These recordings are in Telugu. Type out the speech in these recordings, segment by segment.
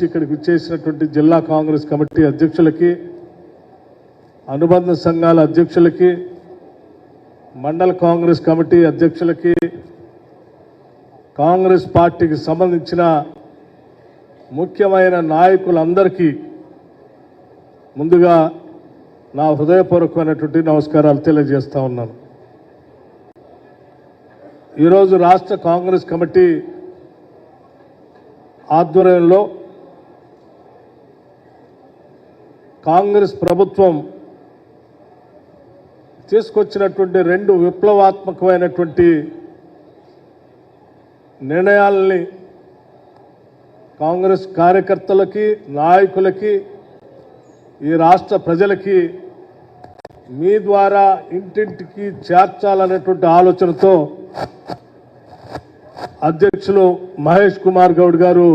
ఇక్కడికి విచ్చేసినటువంటి జిల్లా కాంగ్రెస్ కమిటీ అధ్యక్షులకి, అనుబంధ సంఘాల అధ్యక్షులకి, మండల కాంగ్రెస్ కమిటీ అధ్యక్షులకి, కాంగ్రెస్ పార్టీకి సంబంధించిన ముఖ్యమైన నాయకులందరికీ ముందుగా నా హృదయపూర్వకమైనటువంటి నమస్కారాలు తెలియజేస్తా ఉన్నాను. ఈరోజు రాష్ట్ర కాంగ్రెస్ కమిటీ ఆధ్వర్యంలో కాంగ్రెస్ ప్రభుత్వం తీసుకొచ్చినటువంటి రెండు విప్లవాత్మకమైనటువంటి నిర్ణయాలని కాంగ్రెస్ కార్యకర్తలకి, నాయకులకి, ఈ రాష్ట్ర ప్రజలకి మీ ద్వారా ఇంటింటికి చేర్చాలనేటువంటి ఆలోచనతో అధ్యక్షులు మహేష్ కుమార్ గౌడ్ గారు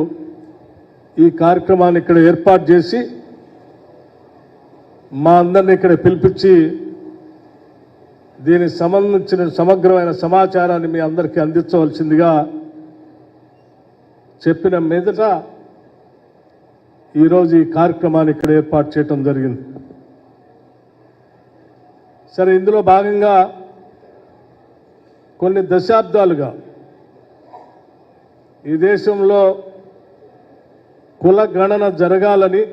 ఈ కార్యక్రమాన్ని ఇక్కడ ఏర్పాటు చేసి మా అందరినీ ఇక్కడ పిలిపించి దీనికి సంబంధించిన సమగ్రమైన సమాచారాన్ని మీ అందరికీ అందించవలసిందిగా చెప్పిన మీదట ఈరోజు ఈ కార్యక్రమాన్ని ఇక్కడ ఏర్పాటు చేయడం జరిగింది. సరే, ఇందులో భాగంగా కొన్ని దశాబ్దాలుగా ఈ దేశంలో కుల గణన జరగాలని,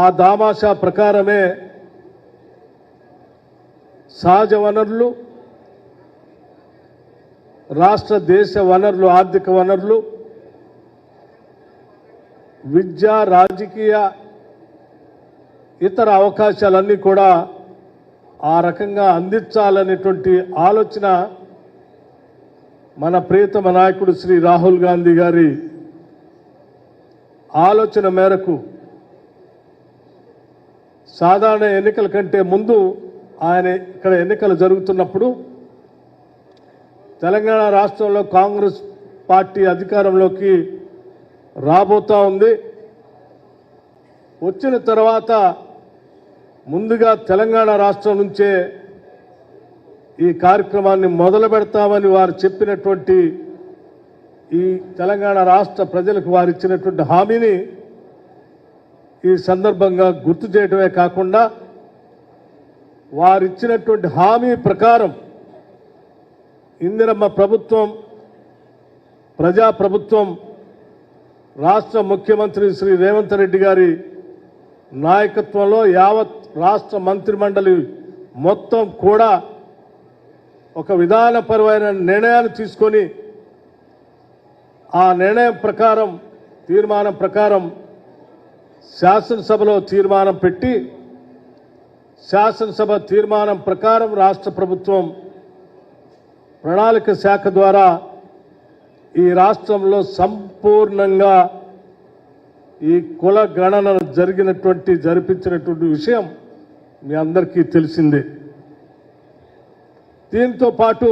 ఆ దామాషా ప్రకారమే సహజ వనరులు, రాష్ట్ర దేశ వనరులు, ఆర్థిక వనరులు, విద్య, రాజకీయ, ఇతర అవకాశాలన్నీ కూడా ఆ రకంగా అందించాలనేటువంటి ఆలోచన మన ప్రియతమ నాయకుడు శ్రీ రాహుల్ గాంధీ గారి ఆలోచన మేరకు సాధారణ ఎన్నికల కంటే ముందు ఆయన ఇక్కడ ఎన్నికలు జరుగుతున్నప్పుడు తెలంగాణ రాష్ట్రంలో కాంగ్రెస్ పార్టీ అధికారంలోకి రాబోతా ఉంది. వచ్చిన తర్వాత ముందుగా తెలంగాణ రాష్ట్రం నుంచే ఈ కార్యక్రమాన్ని మొదలు పెడతామని వారు చెప్పినటువంటి ఈ తెలంగాణ రాష్ట్ర ప్రజలకు వారు ఇచ్చినటువంటి హామీని ఈ సందర్భంగా గుర్తు చేయడమే కాకుండా వారిచ్చినటువంటి హామీ ప్రకారం ఇందిరమ్మ ప్రభుత్వం, ప్రజాప్రభుత్వం, రాష్ట్ర ముఖ్యమంత్రి శ్రీ రేవంత్ రెడ్డి గారి నాయకత్వంలో యావత్ రాష్ట్ర మంత్రిమండలి మొత్తం కూడా ఒక విధానపరమైన నిర్ణయాలు తీసుకొని ఆ నిర్ణయం ప్రకారం, తీర్మానం ప్రకారం శాసనసభలో తీర్మానం పెట్టి, శాసనసభ తీర్మానం ప్రకారం రాష్ట్ర ప్రభుత్వం ప్రణాళిక శాఖ ద్వారా ఈ రాష్ట్రంలో సంపూర్ణంగా ఈ కుల గణన జరిపించినటువంటి విషయం మీ అందరికీ తెలిసిందే. దీంతో పాటు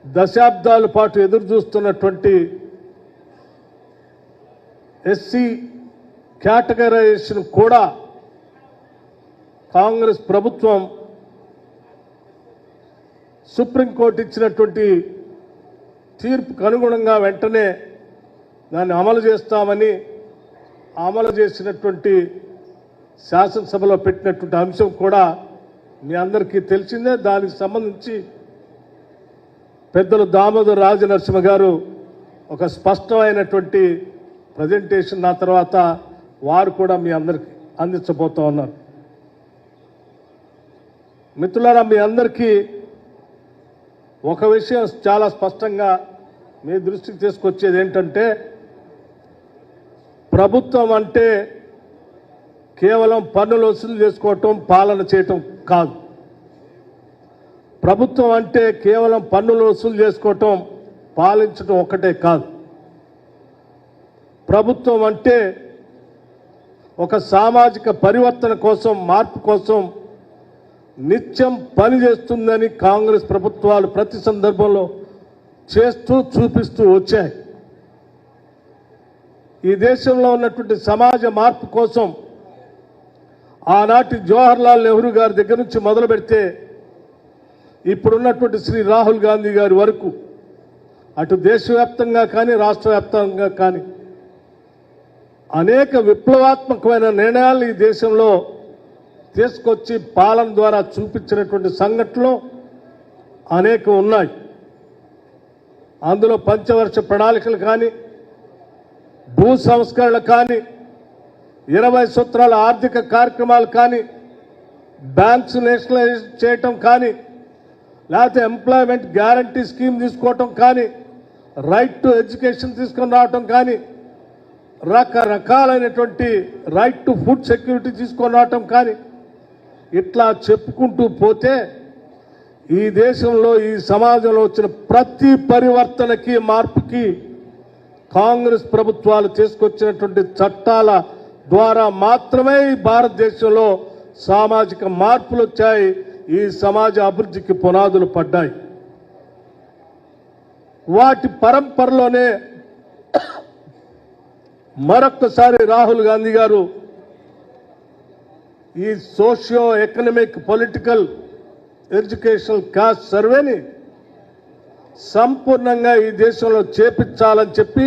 దశాబ్దాల పాటు ఎదురు చూస్తున్నటువంటి ఎస్సీ కేటగరైజేషన్ కూడా కాంగ్రెస్ ప్రభుత్వం సుప్రీంకోర్టు ఇచ్చినటువంటి తీర్పుకు అనుగుణంగా వెంటనే దాన్ని అమలు చేస్తామని, అమలు చేసినటువంటి శాసనసభలో పెట్టినటువంటి అంశం కూడా మీ అందరికీ తెలిసిందే. దానికి సంబంధించి పెద్దలు దామోదర్ రాజనరసింహ గారు ఒక స్పష్టమైనటువంటి ప్రజెంటేషన్ నా తర్వాత వారు కూడా మీ అందరికీ అందించబోతూ ఉన్నారు. మిత్రులారా, మీ అందరికీ ఒక విషయం చాలా స్పష్టంగా మీ దృష్టికి తీసుకొచ్చేది ఏంటంటే, ప్రభుత్వం అంటే కేవలం పన్నులు వసూలు చేసుకోవటం, పాలన చేయటం కాదు. ప్రభుత్వం అంటే కేవలం పన్నులు వసూలు చేసుకోవటం, పాలించటం ఒక్కటే కాదు. ప్రభుత్వం అంటే ఒక సామాజిక పరివర్తన కోసం, మార్పు కోసం నిత్యం పనిచేస్తుందని కాంగ్రెస్ ప్రభుత్వాలు ప్రతి సందర్భంలో చేస్తూ చూపిస్తూ వచ్చాయి. ఈ దేశంలో ఉన్నటువంటి సమాజ మార్పు కోసం ఆనాటి జవహర్లాల్ నెహ్రూ గారి దగ్గర నుంచి మొదలు పెడితే ఇప్పుడున్నటువంటి శ్రీ రాహుల్ గాంధీ గారి వరకు అటు దేశవ్యాప్తంగా కానీ రాష్ట్ర వ్యాప్తంగా కానీ అనేక విప్లవాత్మకమైన నిర్ణయాలు ఈ దేశంలో తీసుకొచ్చి పాలన ద్వారా చూపించినటువంటి సంఘటనలు అనేకం ఉన్నాయి. అందులో పంచవర్ష ప్రణాళికలు కానీ, భూ సంస్కరణలు కానీ, 20 సూత్రాల ఆర్థిక కార్యక్రమాలు కానీ, బ్యాంక్స్ నేషనలైజ్ చేయటం కానీ, లేకపోతే ఎంప్లాయ్మెంట్ గ్యారంటీ స్కీమ్ తీసుకోవటం కానీ, రైట్ టు ఎడ్యుకేషన్ తీసుకొని రావటం కానీ, రకరకాలైనటువంటి రైట్ టు ఫుడ్ సెక్యూరిటీ తీసుకొని రావటం కానీ, ఇట్లా చెప్పుకుంటూ పోతే ఈ దేశంలో ఈ సమాజంలో వచ్చిన ప్రతి పరివర్తనకి మార్పుకి కాంగ్రెస్ ప్రభుత్వాలు తీసుకొచ్చినటువంటి చట్టాల ద్వారా మాత్రమే ఈ భారతదేశంలో సామాజిక మార్పులు వచ్చాయి. ఈ సమాజ అభివృద్ధికి పునాదులు పడ్డాయి. వాటి పరంపరలోనే మరొక్కసారి రాహుల్ గాంధీ గారు ఈ socio economic political educational cost సర్వేని సంపూర్ణంగా ఈ దేశంలో చేపించాలని చెప్పి,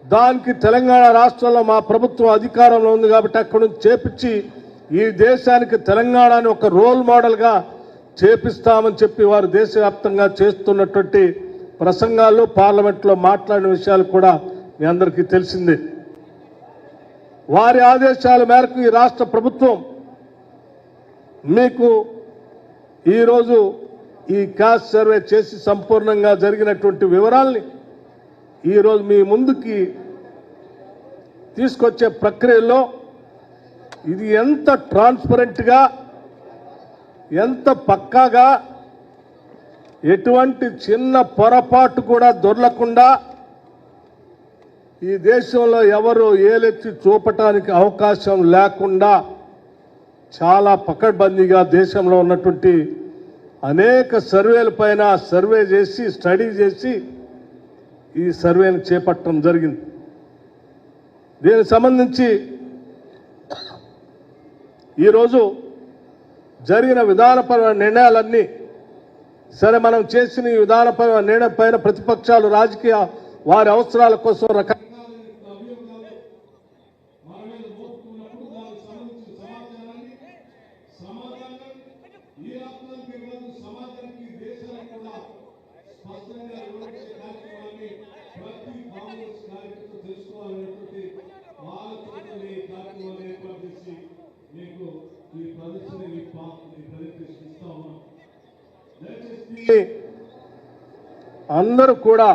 దానికి తెలంగాణ రాష్ట్రంలో మా ప్రభుత్వం అధికారంలో ఉంది కాబట్టి అక్కడి నుంచి చేపించి ఈ దేశానికి తెలంగాణని ఒక రోల్ మోడల్గా చేపిస్తామని చెప్పి వారు దేశవ్యాప్తంగా చేస్తున్నటువంటి ప్రసంగాల్లో పార్లమెంట్లో మాట్లాడిన విషయాలు కూడా మీ అందరికీ తెలిసిందే. వారి ఆదేశాల మేరకు ఈ రాష్ట్ర ప్రభుత్వం మీకు ఈరోజు ఈ కాస్ట్ సర్వే చేసి సంపూర్ణంగా జరిగినటువంటి వివరాల్ని ఈరోజు మీ ముందుకి తీసుకొచ్చే ప్రక్రియలో ఇది ఎంత ట్రాన్స్పరెంట్గా, ఎంత పక్కాగా, ఎటువంటి చిన్న పొరపాటు కూడా దొరలకుండా ఈ దేశంలో ఎవరు ఏలెత్తి చూపటానికి అవకాశం లేకుండా చాలా పకడ్బందీగా దేశంలో ఉన్నటువంటి అనేక సర్వేల పైన సర్వే చేసి, స్టడీ చేసి ఈ సర్వేను చేపట్టడం జరిగింది. దీనికి సంబంధించి ఈరోజు జరిగిన విధానపరమైన నిర్ణయాలన్నీ సరే, మనం చేసిన ఈ విధానపరమైన నిర్ణయం పైన ప్రతిపక్షాలు రాజకీయ వారి అవసరాల కోసం రకరకాల అందరూ కూడా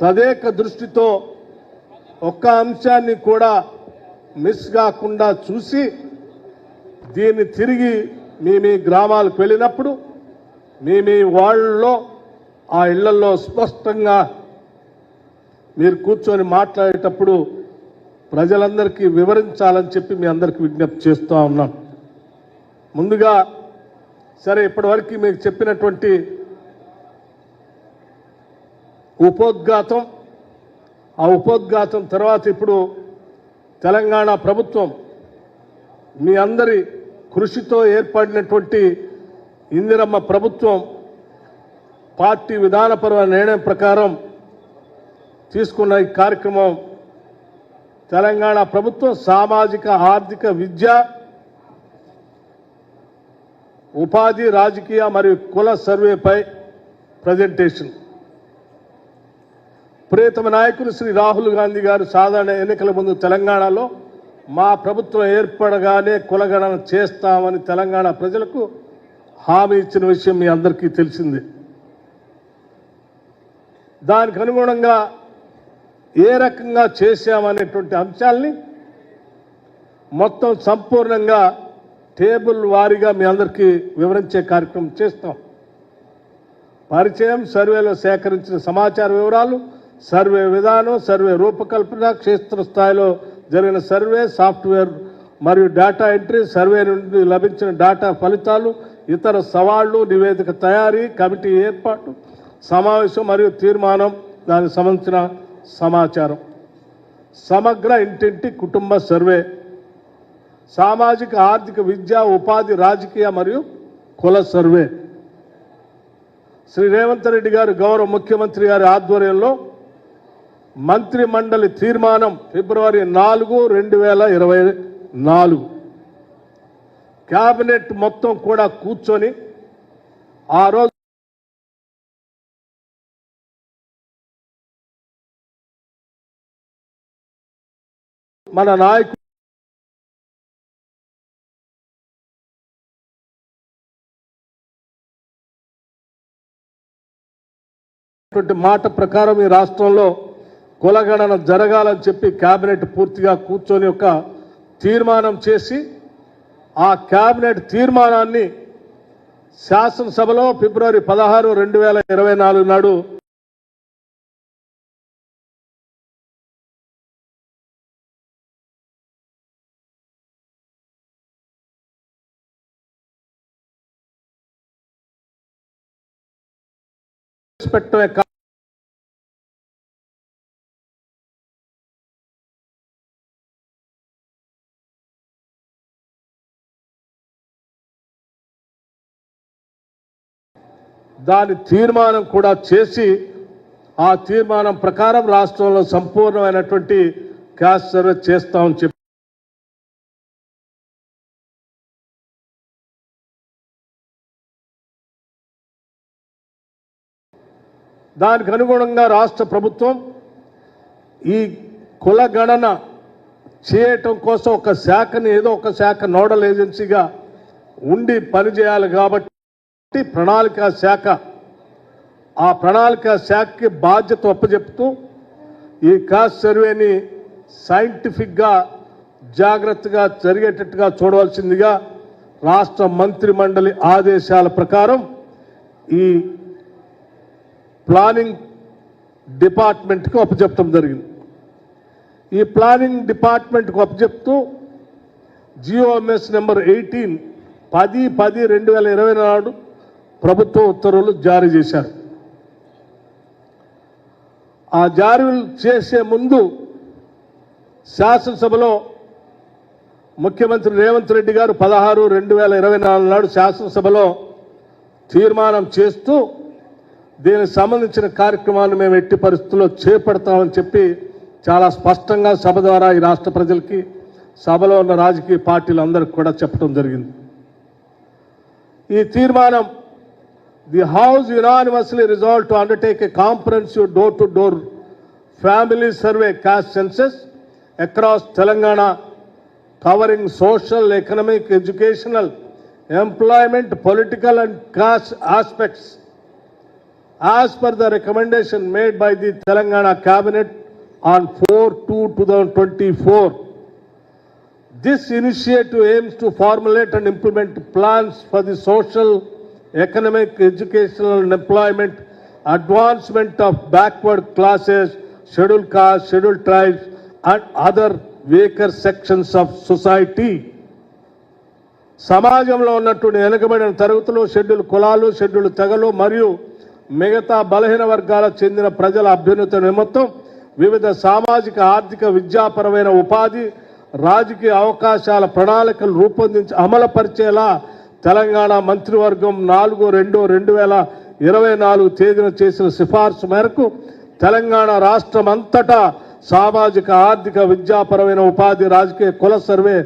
తదేక దృష్టితో ఒక్క అంశాన్ని కూడా మిస్ కాకుండా చూసి దీన్ని తిరిగి మీ గ్రామాలకు వెళ్ళినప్పుడు మీ వాళ్ళలో ఆ ఇళ్లలో స్పష్టంగా మీరు కూర్చొని మాట్లాడేటప్పుడు ప్రజలందరికీ వివరించాలని చెప్పి మీ అందరికీ విజ్ఞప్తి చేస్తూ ఉన్నాం. ముందుగా సరే, ఇప్పటివరకు మీకు చెప్పినటువంటి ఉపోద్ఘాతం, ఆ ఉపోద్ఘాతం తర్వాత ఇప్పుడు తెలంగాణ ప్రభుత్వం మీ అందరి కృషితో ఏర్పడినటువంటి ఇందిరమ్మ ప్రభుత్వం పార్టీ విధానపరమైన నిర్ణయం ప్రకారం తీసుకున్న ఈ కార్యక్రమం తెలంగాణ ప్రభుత్వం సామాజిక, ఆర్థిక, విద్య, ఉపాధి, రాజకీయ మరియు కుల సర్వేపై ప్రజెంటేషన్. ప్రియతమ నాయకులు శ్రీ రాహుల్ గాంధీ గారు సాధారణ ఎన్నికల ముందు తెలంగాణలో మా ప్రభుత్వం ఏర్పడగానే కులగణన చేస్తామని తెలంగాణ ప్రజలకు హామీ ఇచ్చిన విషయం మీ అందరికీ తెలిసిందే. దానికి అనుగుణంగా ఏ రకంగా చేశామనేటువంటి అంశాలని మొత్తం సంపూర్ణంగా టేబుల్ వారీగా మీ అందరికీ వివరించే కార్యక్రమం చేస్తాం. పరిచయం, సర్వేలో సేకరించిన సమాచార వివరాలు, సర్వే విధానం, సర్వే రూపకల్పన, క్షేత్రస్థాయిలో జరిగిన సర్వే, సాఫ్ట్వేర్ మరియు డేటా ఎంట్రీ, సర్వే నుండి లభించిన డేటా ఫలితాలు, ఇతర సవాళ్లు, నివేదిక తయారీ, కమిటీ ఏర్పాటు, సమావేశం మరియు తీర్మానం, దానికి సంబంధించిన సమాచారం, సమగ్ర ఇంటింటి కుటుంబ సర్వే, సామాజిక, ఆర్థిక, విద్య, ఉపాధి, రాజకీయ మరియు కుల సర్వే, శ్రీ రేవంత్ రెడ్డి గారు గౌరవ ముఖ్యమంత్రి గారి ఆధ్వర్యంలో మంత్రి మండలి తీర్మానం ఫిబ్రవరి 4, 2024 కేబినెట్ మొత్తం కూడా కూర్చొని ఆ రోజు మన నాయకుడు మాట ప్రకారం ఈ రాష్ట్రంలో కులగణన జరగాలని చెప్పి కేబినెట్ పూర్తిగా కూర్చొని ఒక తీర్మానం చేసి ఆ కేబినెట్ తీర్మానాన్ని శాసనసభలో ఫిబ్రవరి 16, 2024 నాడు పెట్టడమే దాని తీర్మానం కూడా చేసి ఆ తీర్మానం ప్రకారం రాష్ట్రంలో సంపూర్ణమైనటువంటి క్యాస్ట్ సర్వే చేస్తామని చెప్పి దానికి అనుగుణంగా రాష్ట్ర ప్రభుత్వం ఈ కుల గణన చేయటం కోసం ఒక శాఖని ఏదో ఒక శాఖ నోడల్ ఏజెన్సీగా ఉండి పనిచేయాలి కాబట్టి ప్రణాళిక శాఖ ఆ ప్రణాళిక శాఖకి బాధ్యత అప్పచెప్తూ ఈ కాస్ట్ సర్వేని సైంటిఫిక్గా జాగ్రత్తగా జరిగేటట్టుగా చూడవలసిందిగా రాష్ట్ర మంత్రి మండలి ఆదేశాల ప్రకారం ఈ ప్లానింగ్ డిపార్ట్మెంట్కి అప్పచెప్పడం జరిగింది. ఈ ప్లానింగ్ డిపార్ట్మెంట్కి అప్పచెప్తూ జిఓఎంఎస్ నెంబర్ 18 10/10/2024 ప్రభుత్వ ఉత్తర్వులు జారీ చేశారు. ఆ జారీలు చేసే ముందు శాసనసభలో ముఖ్యమంత్రి రేవంత్ రెడ్డి గారు 16, 2024 నాడు శాసనసభలో తీర్మానం చేస్తూ దీనికి సంబంధించిన కార్యక్రమాన్ని మేము ఎట్టి పరిస్థితుల్లో చేపడతామని చెప్పి చాలా స్పష్టంగా సభ ద్వారా ఈ రాష్ట్ర ప్రజలకి సభలో ఉన్న రాజకీయ పార్టీలందరికీ కూడా చెప్పడం జరిగింది. ఈ తీర్మానం The House unanimously resolved to undertake a comprehensive door-to-door family survey caste census across Telangana covering social, economic, educational, employment, political and caste aspects as per the recommendation made by the Telangana Cabinet on 4/2/2024. This initiative aims to formulate and implement plans for the social, economic, educational and employment advancement of backward classes, scheduled castes, scheduled tribes and other weaker sections of society. సమాజంలో ఉన్నటువంటి వెనుకబడిన తరగతులు, షెడ్యూల్ కులాలు, షెడ్యూల్ తెగలు మరియు మిగతా బలహీన వర్గాలకు చెందిన ప్రజల అభ్యున్నతి నిమిత్తం వివిధ సామాజిక, ఆర్థిక, విద్యాపరమైన ఉపాధి, రాజకీయ అవకాశాల ప్రణాళికలు రూపొందించి అమలుపరిచేలా తెలంగాణ మంత్రివర్గం 4/2/2024 తేదీన చేసిన సిఫార్సు మేరకు తెలంగాణ రాష్ట్రం అంతటా సామాజిక, ఆర్థిక, విద్యాపరమైన ఉపాధి, రాజకీయ కుల సర్వే,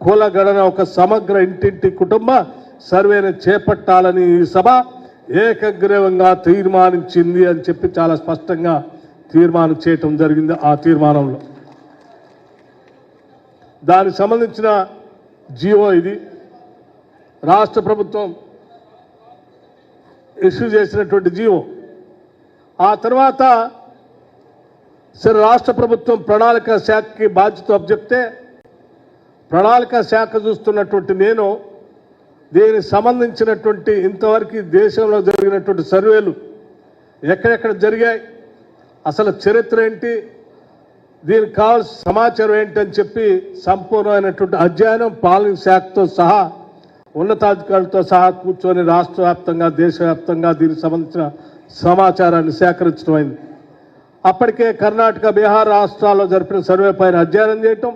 కుల గణన ఒక సమగ్ర ఇంటింటి కుటుంబ సర్వేని చేపట్టాలని ఈ సభ ఏకగ్రీవంగా తీర్మానించింది అని చెప్పి చాలా స్పష్టంగా తీర్మానం చేయటం జరిగింది. ఆ తీర్మానంలో దానికి సంబంధించిన జీవో ఇది రాష్ట్ర ప్రభుత్వం ఇష్యూ చేసినటువంటి జీవో. ఆ తర్వాత సరే రాష్ట్ర ప్రభుత్వం ప్రణాళిక శాఖకి బాధ్యత అప్పచెప్తే ప్రణాళిక శాఖ చూస్తున్నటువంటి నేను దీనికి సంబంధించినటువంటి ఇంతవరకు దేశంలో జరిగినటువంటి సర్వేలు ఎక్కడెక్కడ జరిగాయి, అసలు చరిత్ర ఏంటి, దీనికి కావాల్సిన సమాచారం ఏంటి అని చెప్పి సంపూర్ణమైనటువంటి అధ్యయనం పాలనా శాఖతో సహా ఉన్నతాధికారులతో సహా కూర్చొని రాష్ట్ర వ్యాప్తంగా, దేశవ్యాప్తంగా దీనికి సంబంధించిన సమాచారాన్ని సేకరించడం అయింది. అప్పటికే కర్ణాటక, బీహార్ రాష్ట్రాల్లో జరిపిన సర్వే పైన అధ్యయనం చేయటం,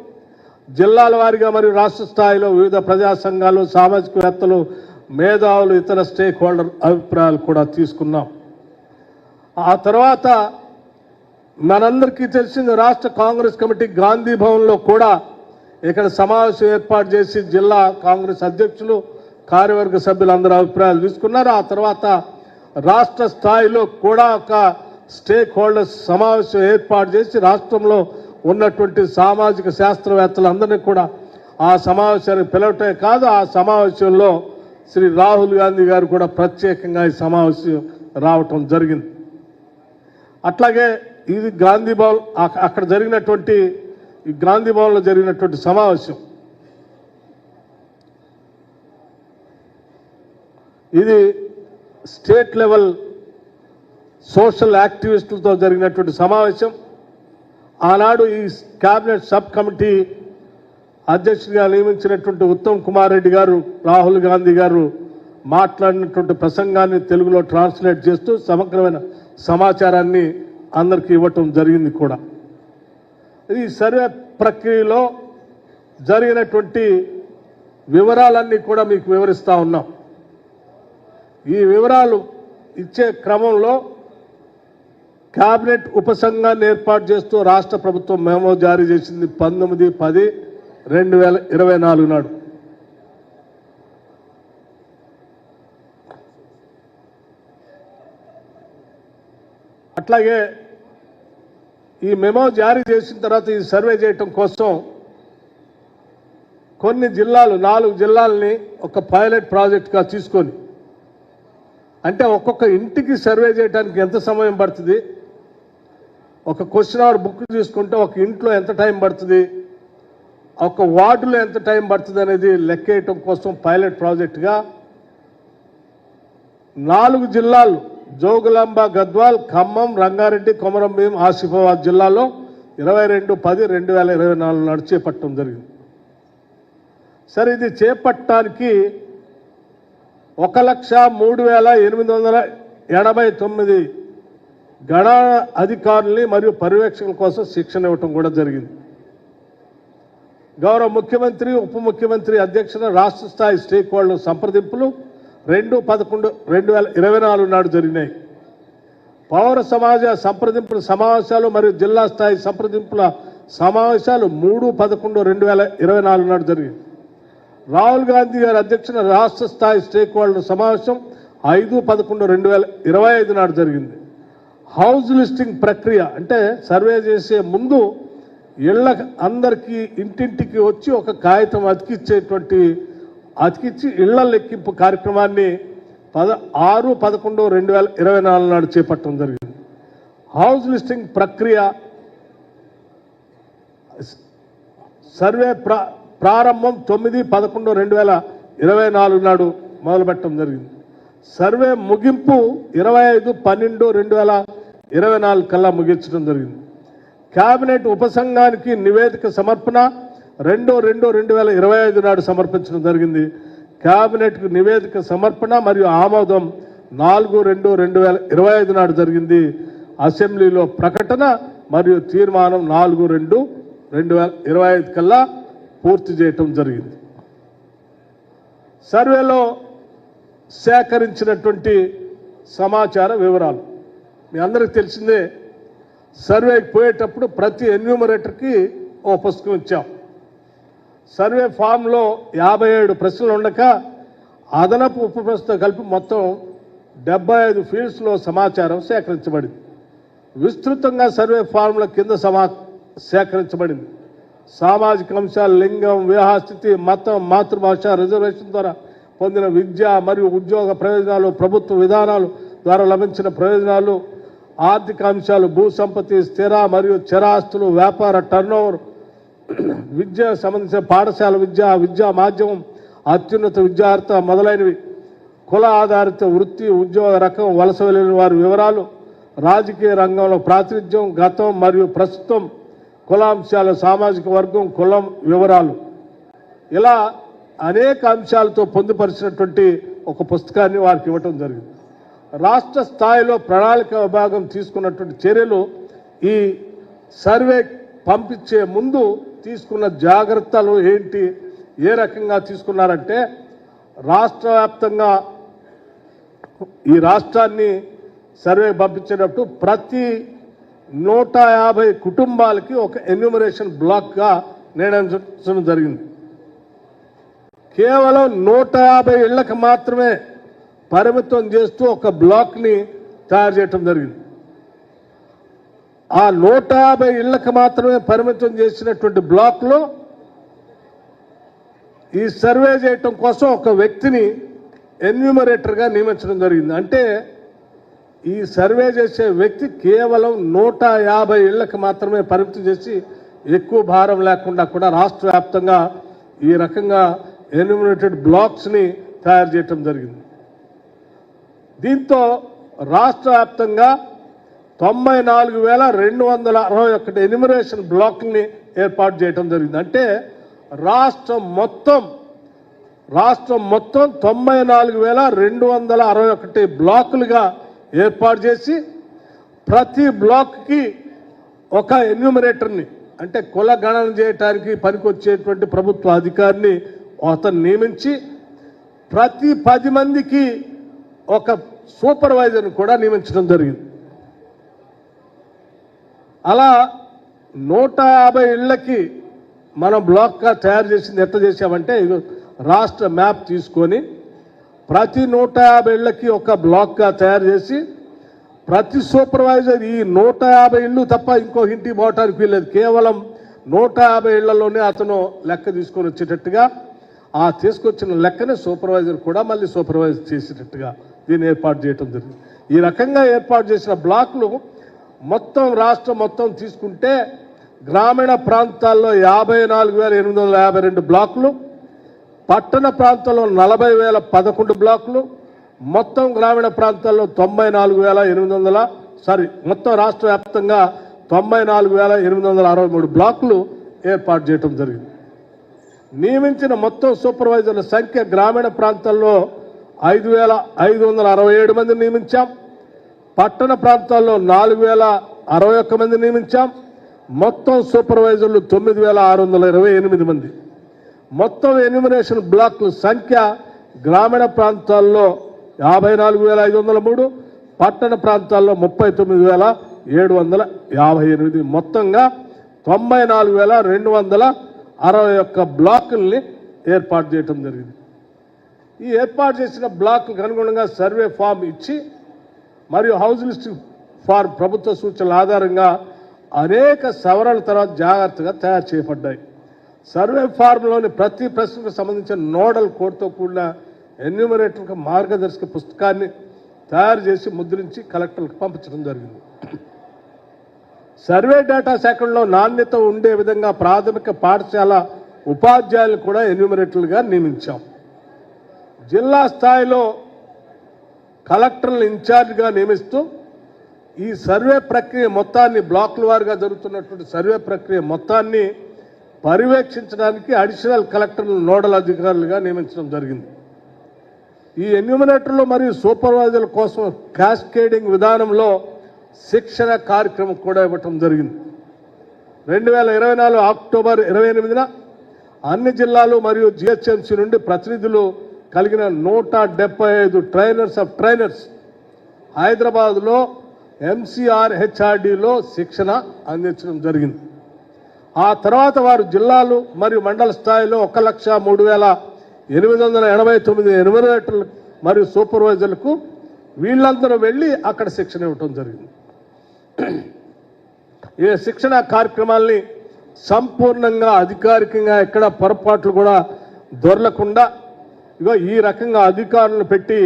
జిల్లాల వారీగా మరియు రాష్ట్ర స్థాయిలో వివిధ ప్రజా సంఘాలు, సామాజికవేత్తలు, మేధావులు ఇతర స్టేక్ హోల్డర్ అభిప్రాయాలు కూడా తీసుకున్నాం. ఆ తర్వాత మనందరికీ తెలిసింది రాష్ట్ర కాంగ్రెస్ కమిటీ గాంధీ భవన్లో కూడా ఇక్కడ సమావేశం ఏర్పాటు చేసి జిల్లా కాంగ్రెస్ అధ్యక్షులు కార్యవర్గ సభ్యులు అందరూ అభిప్రాయాలు తీసుకున్నారు. ఆ తర్వాత రాష్ట్ర స్థాయిలో కూడా ఒక స్టేక్ హోల్డర్స్ సమావేశం ఏర్పాటు చేసి రాష్ట్రంలో ఉన్నటువంటి సామాజిక శాస్త్రవేత్తలందరినీ కూడా ఆ సమావేశానికి పిలవటమే కాదు, ఆ సమావేశంలో శ్రీ రాహుల్ గాంధీ గారు కూడా ప్రత్యేకంగా ఈ సమావేశం రావటం జరిగింది. అట్లాగే ఇది గాంధీ భవన్ అక్కడ జరిగినటువంటి ఈ గాంధీ భవన్లో జరిగినటువంటి సమావేశం ఇది స్టేట్ లెవెల్ సోషల్ యాక్టివిస్టులతో జరిగినటువంటి సమావేశం. ఆనాడు ఈ క్యాబినెట్ సబ్ కమిటీ అధ్యక్షుడిగా నియమించినటువంటి ఉత్తమ్ కుమార్ రెడ్డి గారు రాహుల్ గాంధీ గారు మాట్లాడినటువంటి ప్రసంగాన్ని తెలుగులో ట్రాన్స్లేట్ చేస్తూ సమగ్రమైన సమాచారాన్ని అందరికీ ఇవ్వటం జరిగింది కూడా. ఈ సర్వే ప్రక్రియలో జరిగినటువంటి వివరాలన్నీ కూడా మీకు వివరిస్తూ ఉన్నాం. ఈ వివరాలు ఇచ్చే క్రమంలో కేబినెట్ ఉపసంఘాన్ని ఏర్పాటు చేస్తూ రాష్ట్ర ప్రభుత్వం మెమో జారీ చేసింది 19/10/2024 నాడు. అట్లాగే ఈ మెమో జారీ చేసిన తర్వాత ఈ సర్వే చేయటం కోసం కొన్ని జిల్లాలు 4 జిల్లాలని ఒక పైలట్ ప్రాజెక్ట్గా తీసుకొని, అంటే ఒక్కొక్క ఇంటికి సర్వే చేయడానికి ఎంత సమయం పడుతుంది, ఒక క్వశ్చన్ అవర్ బుక్ తీసుకుంటే ఒక ఇంట్లో ఎంత టైం పడుతుంది, ఒక వార్డులో ఎంత టైం పడుతుంది అనేది లెక్కేయటం కోసం పైలట్ ప్రాజెక్టుగా 4 జిల్లాలు జోగులాంబ, గద్వాల్, ఖమ్మం, రంగారెడ్డి, కొమరంభీం, ఆసిఫాబాద్ జిల్లాలో 22/10/2024 నాడు చేపట్టడం జరిగింది. సరే, ఇది చేపట్టడానికి 1,03,889 గణాన అధికారుల్ని మరియు పర్యవేక్షకుల కోసం శిక్షణ ఇవ్వటం కూడా జరిగింది. గౌరవ ముఖ్యమంత్రి, ఉప ముఖ్యమంత్రి అధ్యక్షతన రాష్ట్ర స్థాయి స్టేక్ హోల్డర్ సంప్రదింపులు 2/11/2024 నాడు జరిగినాయి. పౌర సమాజ సంప్రదింపుల సమావేశాలు మరియు జిల్లా స్థాయి సంప్రదింపుల సమావేశాలు 3/11/2024 నాడు జరిగింది. రాహుల్ గాంధీ గారి అధ్యక్షతన రాష్ట్ర స్థాయి స్టేక్ హోల్డర్ సమావేశం 5/11/2025 నాడు జరిగింది. హౌస్ లిస్టింగ్ ప్రక్రియ అంటే సర్వే చేసే ముందు ఇళ్ల అందరికీ ఇంటింటికి వచ్చి ఒక కాగితం అతికిచ్చి ఇళ్ల లెక్కింపు కార్యక్రమాన్ని 6/11/2024 నాడు చేపట్టడం జరిగింది. హౌస్ లిస్టింగ్ ప్రక్రియ సర్వే ప్రారంభం 9/11/2024 నాడు మొదలుపెట్టడం జరిగింది. సర్వే ముగింపు 25/12/2024 కల్లా ముగించడం జరిగింది. కేబినెట్ ఉపసంఘానికి నివేదిక సమర్పణ 2/2/2025 నాడు సమర్పించడం జరిగింది. కేబినెట్కు నివేదిక సమర్పణ మరియు ఆమోదం 4/2/2025 నాడు జరిగింది. అసెంబ్లీలో ప్రకటన మరియు తీర్మానం 4/2/2025 కల్లా పూర్తి చేయటం జరిగింది. సర్వేలో సేకరించినటువంటి సమాచార వివరాలు మీ అందరికీ తెలిసిందే. సర్వేకి పోయేటప్పుడు ప్రతి ఎన్యూమరేటర్కి ఓ పుస్తకం ఇచ్చాం. సర్వే ఫామ్లో 57 ప్రశ్నలు ఉండక అదనపు ఉప ప్రశ్నతో కలిపి మొత్తం 75 ఫీల్డ్స్లో సమాచారం సేకరించబడింది. విస్తృతంగా సర్వే ఫామ్ల కింద సేకరించబడింది. సామాజిక అంశాలు, లింగం, వివాహస్థితి, మతం, మాతృభాష, రిజర్వేషన్ ద్వారా పొందిన విద్య మరియు ఉద్యోగ ప్రయోజనాలు, ప్రభుత్వ విధానాలు ద్వారా లభించిన ప్రయోజనాలు, ఆర్థిక అంశాలు, భూ సంపత్తి, స్థిర మరియు చరాస్తులు, వ్యాపార టర్నోవర్, విద్య సంబంధించిన పాఠశాల విద్యా మాధ్యమం, అత్యున్నత విద్యార్హత మొదలైనవి, కుల ఆధారిత వృత్తి, ఉద్యోగ రకం, వలస వెళ్లిన వారి వివరాలు, రాజకీయ రంగంలో ప్రాతినిధ్యం, గతం మరియు ప్రస్తుతం, కులాంశాల, సామాజిక వర్గం, కులం వివరాలు, ఇలా అనేక అంశాలతో పొందుపరిచినటువంటి ఒక పుస్తకాన్ని వారికి ఇవ్వటం జరిగింది. రాష్ట్ర స్థాయిలో ప్రణాళిక విభాగం తీసుకున్నటువంటి చర్యలు ఈ సర్వే పంపించే ముందు తీసుకున్న జాగ్రత్తలు ఏంటి, ఏ రకంగా తీసుకున్నారంటే రాష్ట్ర వ్యాప్తంగా ఈ రాష్ట్రాన్ని సర్వే పంపించేటప్పుడు ప్రతి 150 కుటుంబాలకి ఒక ఎన్యూమరేషన్ బ్లాక్గా నిర్ణయించడం జరిగింది. కేవలం 150 ఇళ్లకు మాత్రమే పరిమితం చేస్తూ ఒక బ్లాక్ని తయారు చేయటం జరిగింది. ఆ 150 ఇళ్లకు మాత్రమే పరిమితం చేసినటువంటి బ్లాక్లో ఈ సర్వే చేయటం కోసం ఒక వ్యక్తిని ఎన్యూమరేటర్గా నియమించడం జరిగింది. అంటే ఈ సర్వే చేసే వ్యక్తి కేవలం 150 ఇళ్లకు మాత్రమే పరిమితం చేసి ఎక్కువ భారం లేకుండా కూడా రాష్ట్ర వ్యాప్తంగా ఈ రకంగా ఎన్యూమరేటెడ్ బ్లాక్స్ని తయారు చేయటం జరిగింది. దీంతో రాష్ట్ర వ్యాప్తంగా 94,261 ఎన్యూమరేషన్ బ్లాక్ని ఏర్పాటు చేయటం జరిగింది. అంటే రాష్ట్రం మొత్తం 94,261 బ్లాకులుగా ఏర్పాటు చేసి ప్రతి బ్లాక్కి ఒక ఎన్యూమరేటర్ని అంటే కుల గణన చేయడానికి పనికొచ్చేటువంటి ప్రభుత్వ అధికారిని అతను నియమించి ప్రతి 10 మందికి ఒక సూపర్వైజర్ని కూడా నియమించడం జరిగింది. అలా 150 ఇళ్లకి మనం బ్లాక్గా తయారు చేసింది ఎట్లా చేసామంటే రాష్ట్ర మ్యాప్ తీసుకొని ప్రతి 150 ఇళ్లకి ఒక బ్లాక్గా తయారు చేసి ప్రతి సూపర్వైజర్ ఈ 150 ఇళ్ళు తప్ప ఇంకో ఇంటికి పోవటానికి వీల్లేదు. కేవలం 150 ఇళ్లలోనే అతను లెక్క తీసుకొని వచ్చేటట్టుగా ఆ తీసుకొచ్చిన లెక్కనే సూపర్వైజర్ కూడా మళ్ళీ సూపర్వైజర్ చేసేటట్టుగా దీన్ని ఏర్పాటు చేయడం జరిగింది. ఈ రకంగా ఏర్పాటు చేసిన బ్లాక్లు మొత్తం రాష్ట్రం మొత్తం తీసుకుంటే గ్రామీణ ప్రాంతాల్లో 54,852 బ్లాకులు, పట్టణ ప్రాంతాల్లో 40,011 బ్లాకులు, మొత్తం గ్రామీణ ప్రాంతాల్లో 94,800 మొత్తం రాష్ట్ర వ్యాప్తంగా 94,863 బ్లాకులు ఏర్పాటు చేయడం జరిగింది. నియమించిన మొత్తం సూపర్వైజర్ల సంఖ్య గ్రామీణ ప్రాంతాల్లో 5,567 మంది నియమించాం, పట్టణ ప్రాంతాల్లో 4,061 మంది నియమించాం, మొత్తం సూపర్వైజర్లు 9,628 మంది. మొత్తం ఎన్యూమరేషన్ బ్లాక్ల సంఖ్య గ్రామీణ ప్రాంతాల్లో 54,503, పట్టణ ప్రాంతాల్లో 39,758, మొత్తంగా 94,261 బ్లాకుల్ని ఏర్పాటు చేయడం జరిగింది. ఈ ఏర్పాటు చేసిన బ్లాక్లకు అనుగుణంగా సర్వే ఫామ్ ఇచ్చి మరియు హౌస్ లిస్ట్ ఫార్మ్ ప్రభుత్వ సూచనల ఆధారంగా అనేక సవరణల తర్వాత జాగ్రత్తగా తయారు చేయబడ్డాయి. సర్వే ఫార్మ్లోని ప్రతి ప్రశ్నకు సంబంధించిన నోడల్ కోడ్తో కూడిన ఎన్యూమరేటర్కి మార్గదర్శక పుస్తకాన్ని తయారు చేసి ముద్రించి కలెక్టర్లకు పంపించడం జరిగింది. సర్వే డేటా సేకరణలో నాణ్యత ఉండే విధంగా ప్రాథమిక పాఠశాల ఉపాధ్యాయులు కూడా ఎన్యూమరేటర్లుగా నియమించాం. జిల్లా స్థాయిలో కలెక్టర్లను ఇన్ఛార్జిగా నియమిస్తూ ఈ సర్వే ప్రక్రియ మొత్తాన్ని బ్లాకుల వారుగా జరుగుతున్నటువంటి సర్వే ప్రక్రియ మొత్తాన్ని పర్యవేక్షించడానికి అడిషనల్ కలెక్టర్లను నోడల్ అధికారులుగా నియమించడం జరిగింది. ఈ ఎన్యూమరేటర్లు మరియు సూపర్వైజర్ల కోసం క్యాస్కేడింగ్ విధానంలో శిక్షణ కార్యక్రమం కూడా ఇవ్వటం జరిగింది. 2024 అక్టోబర్ 28న అన్ని జిల్లాలు మరియు జిహెచ్ఎంసీ నుండి ప్రతినిధులు కలిగిన 175 ట్రైనర్స్ ఆఫ్ ట్రైనర్స్ హైదరాబాద్లో ఎంసీఆర్ హెచ్ఆర్డీలో శిక్షణ అందించడం జరిగింది. ఆ తర్వాత వారు జిల్లాలు మరియు మండల స్థాయిలో 1,03,889 ఎన్యూమరేటర్లు మరియు సూపర్వైజర్లకు వీళ్ళందరూ వెళ్ళి అక్కడ శిక్షణ ఇవ్వటం జరిగింది. ఈ శిక్షణ కార్యక్రమాల్ని సంపూర్ణంగా అధికారికంగా ఎక్కడ పొరపాట్లు కూడా దొరలకుండా ఈ రకంగా అధికారులను పెట్టి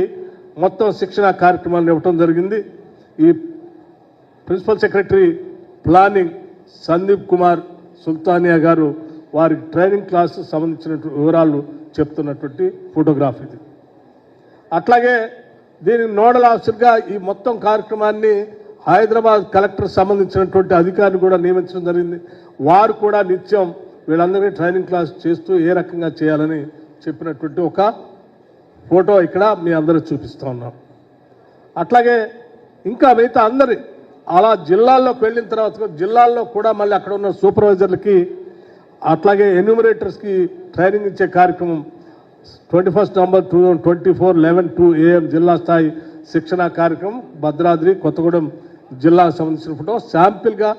మొత్తం శిక్షణ కార్యక్రమాలను ఇవ్వటం జరిగింది. ఈ principal secretary planning Sandeep Kumar Sultania గారు వారి ట్రైనింగ్ క్లాస్ సంబంధించిన వివరాలు చెప్తున్నటువంటి ఫోటోగ్రాఫ్ ఇది. అట్లాగే దీనికి నోడల్ ఆఫీసర్గా ఈ మొత్తం కార్యక్రమాన్ని హైదరాబాద్ కలెక్టర్ సంబంధించినటువంటి అధికారిని కూడా నియమించడం జరిగింది. వారు కూడా నిత్యం వీళ్ళందరినీ ట్రైనింగ్ క్లాస్ చేస్తూ ఏ రకంగా చేయాలని చెప్పినటువంటి ఒక ఫోటో ఇక్కడ మీ అందరూ చూపిస్తూ ఉన్నాం. అట్లాగే ఇంకా మిగతా అందరి అలా జిల్లాల్లోకి వెళ్ళిన తర్వాత జిల్లాల్లో కూడా మళ్ళీ అక్కడ ఉన్న సూపర్వైజర్లకి అట్లాగే ఎన్యూమరేటర్స్కి ట్రైనింగ్ ఇచ్చే కార్యక్రమం 21 నవంబర్ 2024 11 AM జిల్లా స్థాయి శిక్షణా కార్యక్రమం భద్రాద్రి కొత్తగూడెం జిల్లాకు సంబంధించిన ఫోటో. శాంపిల్గా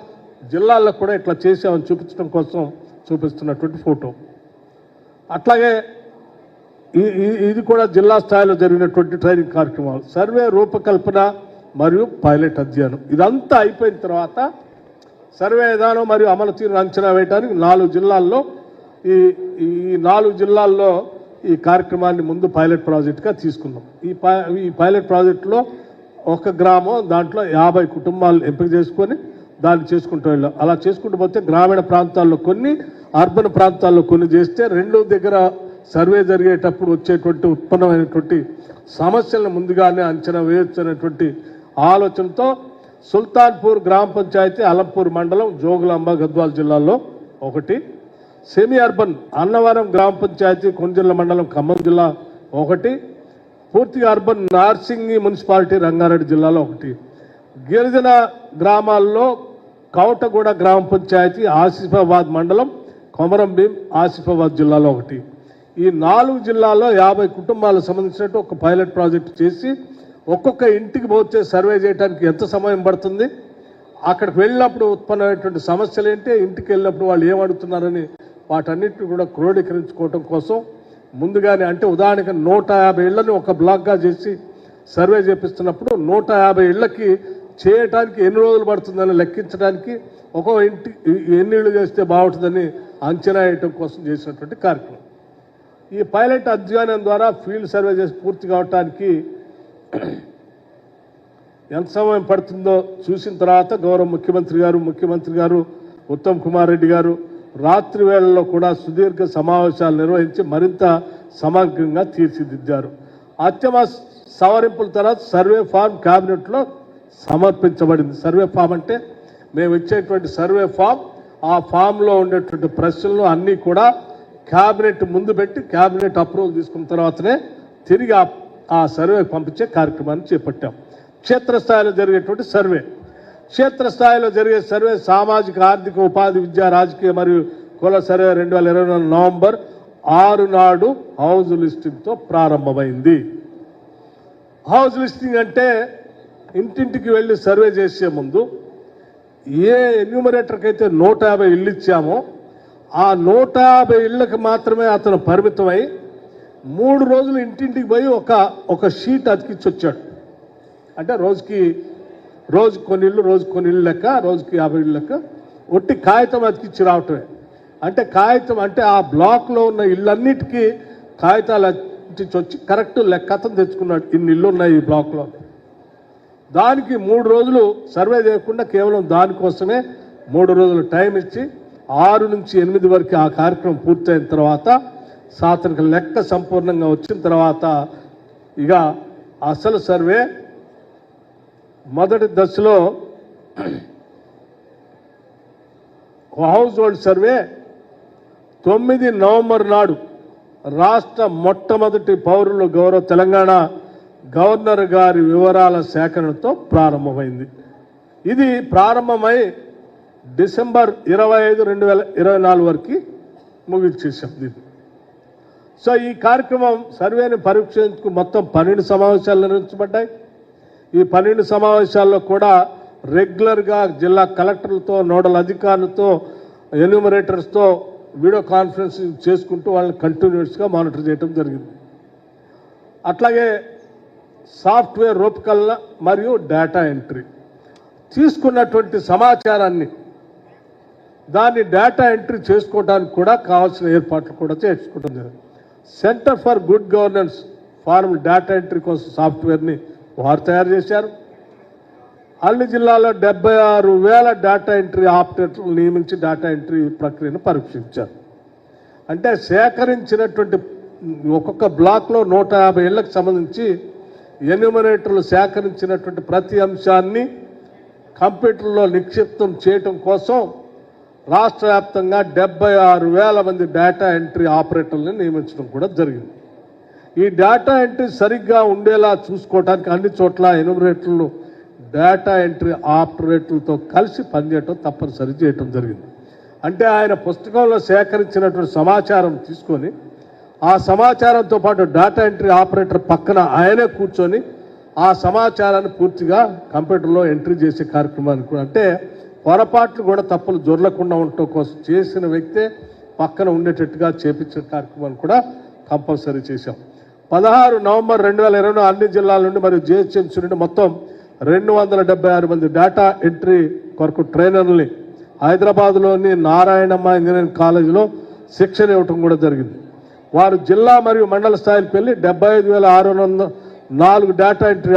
జిల్లాల్లో కూడా ఇట్లా చేసామని చూపించడం కోసం చూపిస్తున్నటువంటి ఫోటో. అట్లాగే ఇది కూడా జిల్లా స్థాయిలో జరిగినటువంటి ట్రైనింగ్ కార్యక్రమాలు. సర్వే రూపకల్పన మరియు పైలట్ అధ్యయనం ఇదంతా అయిపోయిన తర్వాత సర్వే విధానం మరియు అమలు తీరును అంచనా వేయడానికి 4 జిల్లాల్లో ఈ 4 జిల్లాల్లో ఈ కార్యక్రమాన్ని ముందు పైలట్ ప్రాజెక్ట్గా తీసుకున్నాం. ఈ పైలట్ ప్రాజెక్టులో ఒక గ్రామం దాంట్లో 50 కుటుంబాలు ఎంపిక చేసుకొని దాన్ని చేసుకుంటూ వెళ్ళాం. అలా చేసుకుంటూ పోతే గ్రామీణ ప్రాంతాల్లో కొన్ని, అర్బన్ ప్రాంతాల్లో కొన్ని చేస్తే 2 దగ్గర సర్వే జరిగేటప్పుడు వచ్చేటువంటి ఉత్పన్నమైనటువంటి సమస్యలను ముందుగానే అంచనా వేయొచ్చు అనేటువంటి ఆలోచనతో సుల్తాన్పూర్ గ్రామ పంచాయతీ అలంపూర్ మండలం జోగులాంబ గద్వాల జిల్లాలో ఒకటి, సెమీ అర్బన్ అన్నవరం గ్రామ పంచాయతీ కొంజర్ల మండలం ఖమ్మం జిల్లా ఒకటి, పూర్తిగా అర్బన్ నార్సింగి మున్సిపాలిటీ రంగారెడ్డి జిల్లాలో ఒకటి, గిరిజన గ్రామాల్లో కౌటగూడ గ్రామ పంచాయతీ ఆసిఫాబాద్ మండలం కొమరం భీం ఆసిఫాబాద్ జిల్లాలో ఒకటి. ఈ 4 జిల్లాల్లో 50 కుటుంబాలకు సంబంధించినట్టు ఒక పైలట్ ప్రాజెక్ట్ చేసి ఒక్కొక్క ఇంటికి పోతే సర్వే చేయడానికి ఎంత సమయం పడుతుంది, అక్కడికి వెళ్ళినప్పుడు ఉత్పన్నమైనటువంటి సమస్యలు ఏంటి, ఇంటికి వెళ్ళినప్పుడు వాళ్ళు ఏమడుగుతున్నారని వాటన్నిటిని కూడా క్రోడీకరించుకోవటం కోసం ముందుగానే, అంటే ఉదాహరణకి 150 ఇళ్లను ఒక బ్లాక్గా చేసి సర్వే చేపిస్తున్నప్పుడు 150 ఇళ్లకి చేయటానికి ఎన్ని రోజులు పడుతుందని లెక్కించడానికి ఒక్కో ఇంటి ఎన్ని ఇళ్ళు చేస్తే బాగుంటుందని అంచనా వేయటం కోసం చేసినటువంటి కార్యక్రమం. ఈ పైలట్ అధ్యయనం ద్వారా ఫీల్డ్ సర్వే చేసి పూర్తి కావటానికి ఎంత సమయం పడుతుందో చూసిన తర్వాత గౌరవ ముఖ్యమంత్రి గారు ఉత్తమ్ కుమార్ రెడ్డి గారు రాత్రి వేళల్లో కూడా సుదీర్ఘ సమావేశాలు నిర్వహించి మరింత సమగ్రంగా తీర్చిదిద్దారు. అంతిమ సవరింపుల తర్వాత సర్వే ఫామ్ క్యాబినెట్లో సమర్పించబడింది. సర్వే ఫామ్ అంటే మేము ఇచ్చేటువంటి సర్వే ఫామ్, ఆ ఫామ్లో ఉండేటువంటి ప్రశ్నలు అన్నీ కూడా క్యాబినెట్ ముందు పెట్టి క్యాబినెట్ అప్రూవల్ తీసుకున్న తర్వాతనే తిరిగి ఆ సర్వే పంపించే కార్యక్రమాన్ని చేపట్టాం. క్షేత్రస్థాయిలో జరిగేటువంటి సర్వే, క్షేత్రస్థాయిలో జరిగే సర్వే సామాజిక ఆర్థిక ఉపాధి విద్యా రాజకీయ మరియు కుల సర్వే 2024 నవంబర్ 6 నాడు హౌస్ లిస్టింగ్తో ప్రారంభమైంది. హౌస్ లిస్టింగ్ అంటే ఇంటింటికి వెళ్ళి సర్వే చేసే ముందు ఏ ఎన్యూమరేటర్కి అయితే 150 ఇళ్ళు ఇచ్చామో ఆ 150 ఇళ్ళకి మాత్రమే అతను పరిమితమై 3 రోజులు ఇంటింటికి పోయి ఒక షీట్ అతికిచ్చి వచ్చాడు. అంటే రోజుకి కొన్ని ఇళ్ళు లెక్క, రోజుకి 50 ఇళ్ళు లెక్క ఒట్టి కాగితం అతికిచ్చి రావటమే. అంటే కాగితం అంటే ఆ బ్లాక్లో ఉన్న ఇళ్ళన్నిటికీ కాగితాలు అతికిచ్చి వచ్చి కరెక్ట్ లెక్కతం తెచ్చుకున్నాడు, ఇన్ని ఇళ్ళు ఉన్నాయి ఈ బ్లాక్లో. దానికి 3 రోజులు సర్వే చేయకుండా కేవలం దానికోసమే 3 రోజులు టైం ఇచ్చి 6 నుంచి 8 వరకు ఆ కార్యక్రమం పూర్తయిన తర్వాత సాత్విక లెక్క సంపూర్ణంగా వచ్చిన తర్వాత ఇక అసలు సర్వే మొదటి దశలో హౌస్ హోల్డ్ సర్వే 9 నవంబర్ నాడు రాష్ట్ర మొట్టమొదటి పౌరులు గౌరవ తెలంగాణ గవర్నర్ గారి వివరాల సేకరణతో ప్రారంభమైంది. ఇది ప్రారంభమై డిసెంబర్ 25, 2024 వరకు ముగించేసాం దీన్ని. సో ఈ కార్యక్రమం సర్వేని పరీక్షించుకు మొత్తం 12 సమావేశాలు నిర్వహించబడ్డాయి. ఈ 12 సమావేశాల్లో కూడా రెగ్యులర్గా జిల్లా కలెక్టర్లతో, నోడల్ అధికారులతో, ఎన్యూమరేటర్స్తో వీడియో కాన్ఫరెన్సింగ్ చేసుకుంటూ వాళ్ళని కంటిన్యూస్గా మానిటర్ చేయడం జరిగింది. అట్లాగే సాఫ్ట్వేర్ రూపకల్పన మరియు డేటా ఎంట్రీ తీసుకున్నటువంటి సమాచారాన్ని దాన్ని డేటా ఎంట్రీ చేసుకోవడానికి కూడా కావాల్సిన ఏర్పాట్లు కూడా చేసుకోవడం జరిగింది. Centre for good governance form data entry కోసం సాఫ్ట్వేర్ని వారు తయారు చేశారు. అన్ని జిల్లాలో 76,000 డేటా ఎంట్రీ ఆపరేటర్లు నియమించి డేటా ఎంట్రీ ప్రక్రియను పరీక్షించారు. అంటే సేకరించినటువంటి ఒక్కొక్క బ్లాక్లో 150 ఇళ్లకు సంబంధించి ఎన్యూమరేటర్లు సేకరించినటువంటి ప్రతి అంశాన్ని కంప్యూటర్లో నిక్షిప్తం చేయటం కోసం రాష్ట్ర వ్యాప్తంగా 76,000 మంది డేటా ఎంట్రీ ఆపరేటర్లను నియమించడం కూడా జరిగింది. ఈ డేటా ఎంట్రీ సరిగ్గా ఉండేలా చూసుకోవడానికి అన్ని చోట్ల ఎన్యూమరేటర్లు డేటా ఎంట్రీ ఆపరేటర్లతో కలిసి పనిచేయటం తప్పనిసరి చేయటం జరిగింది. అంటే ఆయన పుస్తకంలో సేకరించినటువంటి సమాచారం తీసుకొని ఆ సమాచారంతో పాటు డేటా ఎంట్రీ ఆపరేటర్ పక్కన ఆయనే కూర్చొని ఆ సమాచారాన్ని పూర్తిగా కంప్యూటర్లో ఎంట్రీ చేసే కార్యక్రమానికి కూడా, అంటే పొరపాట్లు కూడా తప్పులు జొరలకుండా ఉండటం కోసం చేసిన వ్యక్తే పక్కన ఉండేటట్టుగా చేపించిన కార్యక్రమాన్ని కూడా కంపల్సరీ చేశాం. 16 నవంబర్ 2020 అన్ని జిల్లాల నుండి మరియు జిహెచ్ఎంసీ నుండి మొత్తం 276 మంది డేటా ఎంట్రీ కొరకు ట్రైనర్లని హైదరాబాద్లోని నారాయణమ్మ ఇంజనీరింగ్ కాలేజీలో శిక్షణ ఇవ్వటం కూడా జరిగింది. వారు జిల్లా మరియు మండల స్థాయికి వెళ్ళి 75,604 డేటా ఎంట్రీ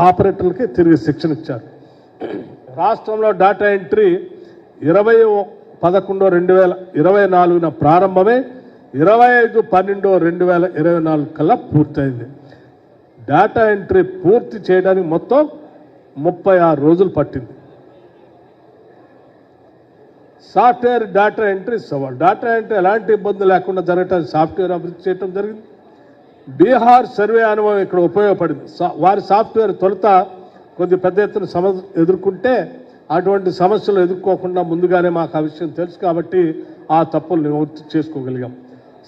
ఆపరేటర్లకి తిరిగి శిక్షణ ఇచ్చారు. రాష్ట్రంలో డేటా ఎంట్రీ 20/11/2024 ప్రారంభమై 25/12/2024 కల్లా పూర్తయింది. డేటా ఎంట్రీ పూర్తి చేయడానికి మొత్తం 36 రోజులు పట్టింది. సాఫ్ట్వేర్ డేటా ఎంట్రీ సవాల్. డేటా ఎంట్రీ ఎలాంటి ఇబ్బంది లేకుండా జరగటానికి సాఫ్ట్వేర్ అభివృద్ధి చేయడం జరిగింది. బీహార్ సర్వే అనుభవం ఇక్కడ ఉపయోగపడింది. వారి సాఫ్ట్వేర్ తొలుత కొద్ది పెద్ద ఎత్తున సమస్య ఎదుర్కొంటే అటువంటి సమస్యలు ఎదుర్కోకుండా ముందుగానే మాకు ఆ విషయం తెలుసు కాబట్టి ఆ తప్పులు నివృత్తి చేసుకోగలిగాం.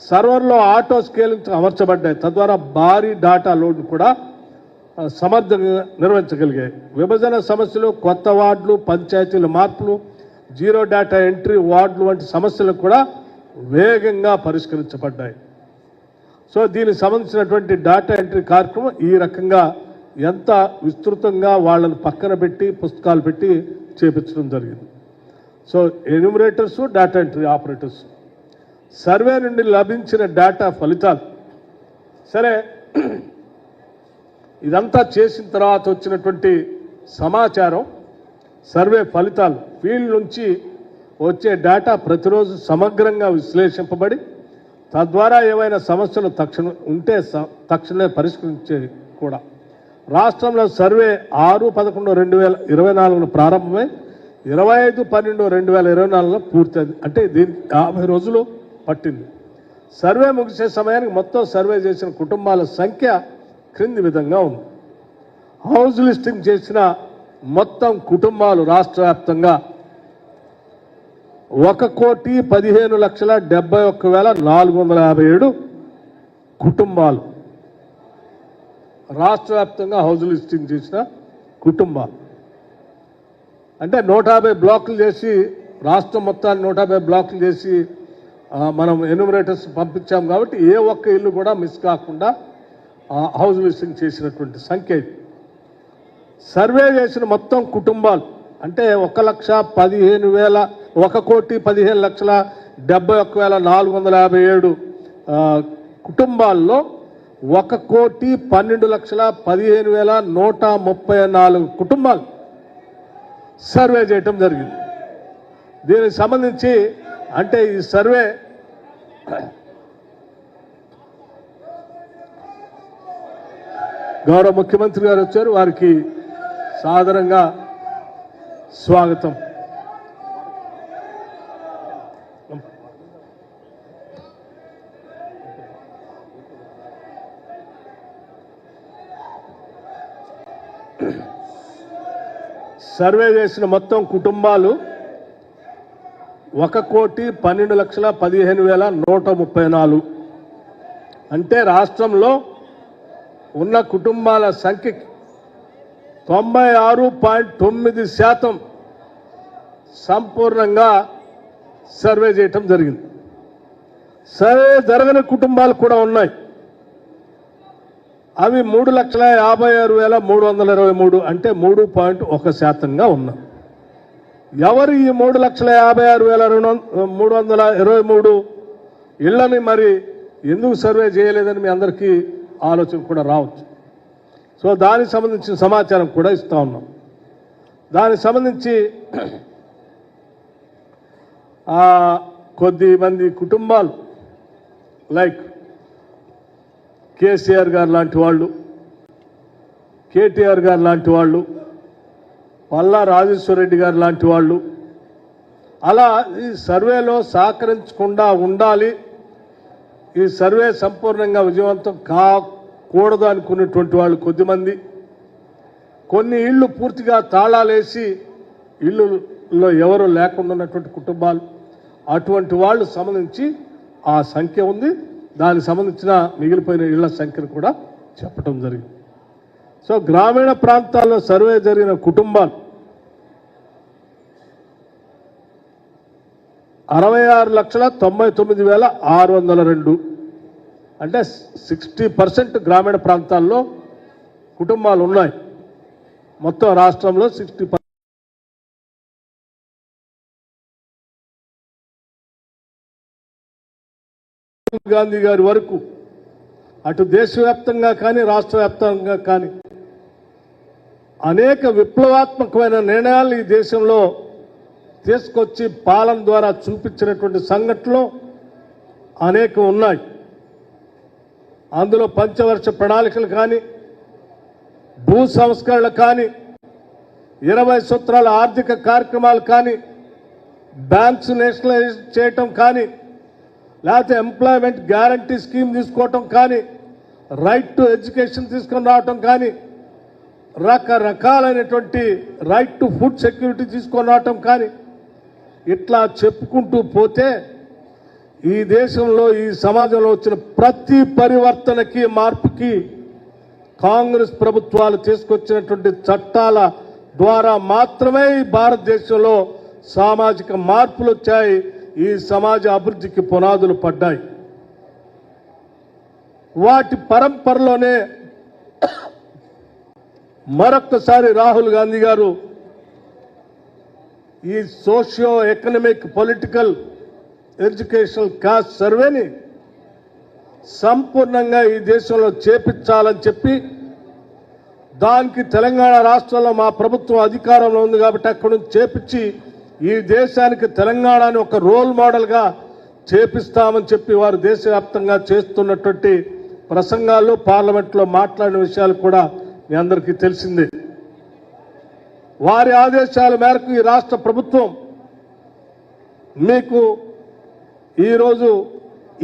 సర్వర్లో ఆటో స్కేలింగ్ అమర్చబడ్డాయి, తద్వారా భారీ డేటా లోడ్ కూడా సమర్థంగా నిర్వహించగలిగాయి. విభజన సమస్యలు, కొత్త వార్డులు, పంచాయతీల మార్పులు, జీరో డేటా ఎంట్రీ వార్డులు వంటి సమస్యలు కూడా వేగంగా పరిష్కరించబడ్డాయి. సో దీనికి సంబంధించినటువంటి డేటా ఎంట్రీ కార్యక్రమం ఈ రకంగా ఎంత విస్తృతంగా వాళ్ళని పక్కన పెట్టి పుస్తకాలు పెట్టి చేపించడం జరిగింది. So enumerators, data entry operators, survey నుండి లభించిన డేటా ఫలితాలు. సరే, ఇదంతా చేసిన తర్వాత వచ్చినటువంటి సమాచారం, సర్వే ఫలితాలు, ఫీల్డ్ నుంచి వచ్చే డేటా ప్రతిరోజు సమగ్రంగా విశ్లేషింపబడి తద్వారా ఏవైనా సమస్యలు తక్షణమే పరిష్కరించే కూడా. రాష్ట్రంలో సర్వే 6/11/2024 ప్రారంభమై 25/12/2024 పూర్తయింది. అంటే దీనికి 50 రోజులు పట్టింది. సర్వే ముగిసే సమయానికి మొత్తం సర్వే చేసిన కుటుంబాల సంఖ్య క్రింది విధంగా ఉంది. హౌస్ లిస్టింగ్ చేసిన మొత్తం కుటుంబాలు రాష్ట్ర వ్యాప్తంగా 1,15,71,457 కుటుంబాలు రాష్ట్ర వ్యాప్తంగా హౌస్ లిస్టింగ్ చేసిన కుటుంబాలు. అంటే 150 బ్లాకులు చేసి, రాష్ట్రం మొత్తాన్ని 150 బ్లాకులు చేసి మనం ఎన్యూమరేటర్స్ పంపించాం కాబట్టి ఏ ఒక్క ఇల్లు కూడా మిస్ కాకుండా హౌస్ లిస్టింగ్ చేసినటువంటి సంఖ్య. సర్వే చేసిన మొత్తం కుటుంబాలు అంటే 1,15,71,457 కుటుంబాల్లో 1,12,15,134 కుటుంబాలు సర్వే చేయటం జరిగింది. దీనికి సంబంధించి అంటే ఈ సర్వే గౌరవ ముఖ్యమంత్రి గారు వచ్చారు, వారికి సాదరంగా స్వాగతం. సర్వే చేసిన మొత్తం కుటుంబాలు 1,12,15,134. అంటే రాష్ట్రంలో ఉన్న కుటుంబాల సంఖ్య 96.9% సంపూర్ణంగా సర్వే చేయటం జరిగింది. సర్వే జరగని కుటుంబాలు కూడా ఉన్నాయి. అవి 3,56,323 అంటే 3.1%గా ఉన్నాయి. ఎవరు ఈ 3,56,323 ఇళ్లని మరి ఎందుకు సర్వే చేయలేదని మీ అందరికీ ఆలోచన కూడా రావచ్చు. సో దానికి సంబంధించిన సమాచారం కూడా ఇస్తా ఉన్నాం. దానికి సంబంధించి కొద్ది మంది కుటుంబాలు లైక్ కేసీఆర్ గారు లాంటి వాళ్ళు, కేటీఆర్ గారు లాంటి వాళ్ళు, పల్లా రాజేశ్వరరెడ్డి గారు లాంటి వాళ్ళు అలా ఈ సర్వేలో సహకరించకుండా ఉండాలి, ఈ సర్వే సంపూర్ణంగా విజయవంతం కాకూడదు అనుకునేటువంటి వాళ్ళు కొద్దిమంది, కొన్ని ఇళ్ళు పూర్తిగా తాళాలేసి ఇళ్ళలో ఎవరు లేకుండా ఉన్నటువంటి కుటుంబాలు, అటువంటి వాళ్ళు సంబంధించి ఆ సంఖ్య ఉంది. దానికి సంబంధించిన మిగిలిపోయిన ఇళ్ల సంఖ్యను కూడా చెప్పడం జరిగింది. సో గ్రామీణ ప్రాంతాల్లో సర్వే జరిగిన కుటుంబాలు 66,99,602 అంటే 60% గ్రామీణ ప్రాంతాల్లో కుటుంబాలు ఉన్నాయి. మొత్తం రాష్ట్రంలో 60%. గాంధీ గారి వరకు అటు దేశవ్యాప్తంగా కానీ రాష్ట్ర వ్యాప్తంగా కానీ అనేక విప్లవాత్మకమైన నిర్ణయాలు ఈ దేశంలో తీసుకొచ్చి పాలన ద్వారా చూపించినటువంటి సంఘటనలు అనేకం ఉన్నాయి. అందులో పంచవర్ష ప్రణాళికలు కానీ, భూ సంస్కరణలు కానీ, 20 సూత్రాల ఆర్థిక కార్యక్రమాలు కానీ, బ్యాంక్స్ నేషనలైజ్ చేయటం కానీ, లేకపోతే ఎంప్లాయ్మెంట్ గ్యారంటీ స్కీమ్ తీసుకోవటం కానీ, రైట్ టు ఎడ్యుకేషన్ తీసుకొని రావటం కానీ, రకరకాలైనటువంటి రైట్ టు ఫుడ్ సెక్యూరిటీ తీసుకొని రావటం కానీ, ఇట్లా చెప్పుకుంటూ పోతే ఈ దేశంలో ఈ సమాజంలో వచ్చిన ప్రతి పరివర్తనకి మార్పుకి కాంగ్రెస్ ప్రభుత్వాలు తీసుకొచ్చినటువంటి చట్టాల ద్వారా మాత్రమే ఈ భారతదేశంలో సామాజిక మార్పులు వచ్చాయి. ఈ సమాజ అభివృద్ధికి పునాదులు పడ్డాయి. వాటి పరంపరలోనే మరొక్కసారి రాహుల్ గాంధీ గారు ఈ socio economic political educational cost సర్వేని సంపూర్ణంగా ఈ దేశంలో చేపించాలని చెప్పి, దానికి తెలంగాణ రాష్ట్రంలో మా ప్రభుత్వం అధికారంలో ఉంది కాబట్టి అక్కడి నుంచి చేపించి ఈ దేశానికి తెలంగాణని ఒక రోల్ మోడల్గా చేపిస్తామని చెప్పి వారు దేశవ్యాప్తంగా చేస్తున్నటువంటి ప్రసంగాల్లో పార్లమెంట్లో మాట్లాడిన విషయాలు కూడా మీ అందరికీ తెలిసిందే. వారి ఆదేశాల మేరకు ఈ రాష్ట్ర ప్రభుత్వం మీకు ఈరోజు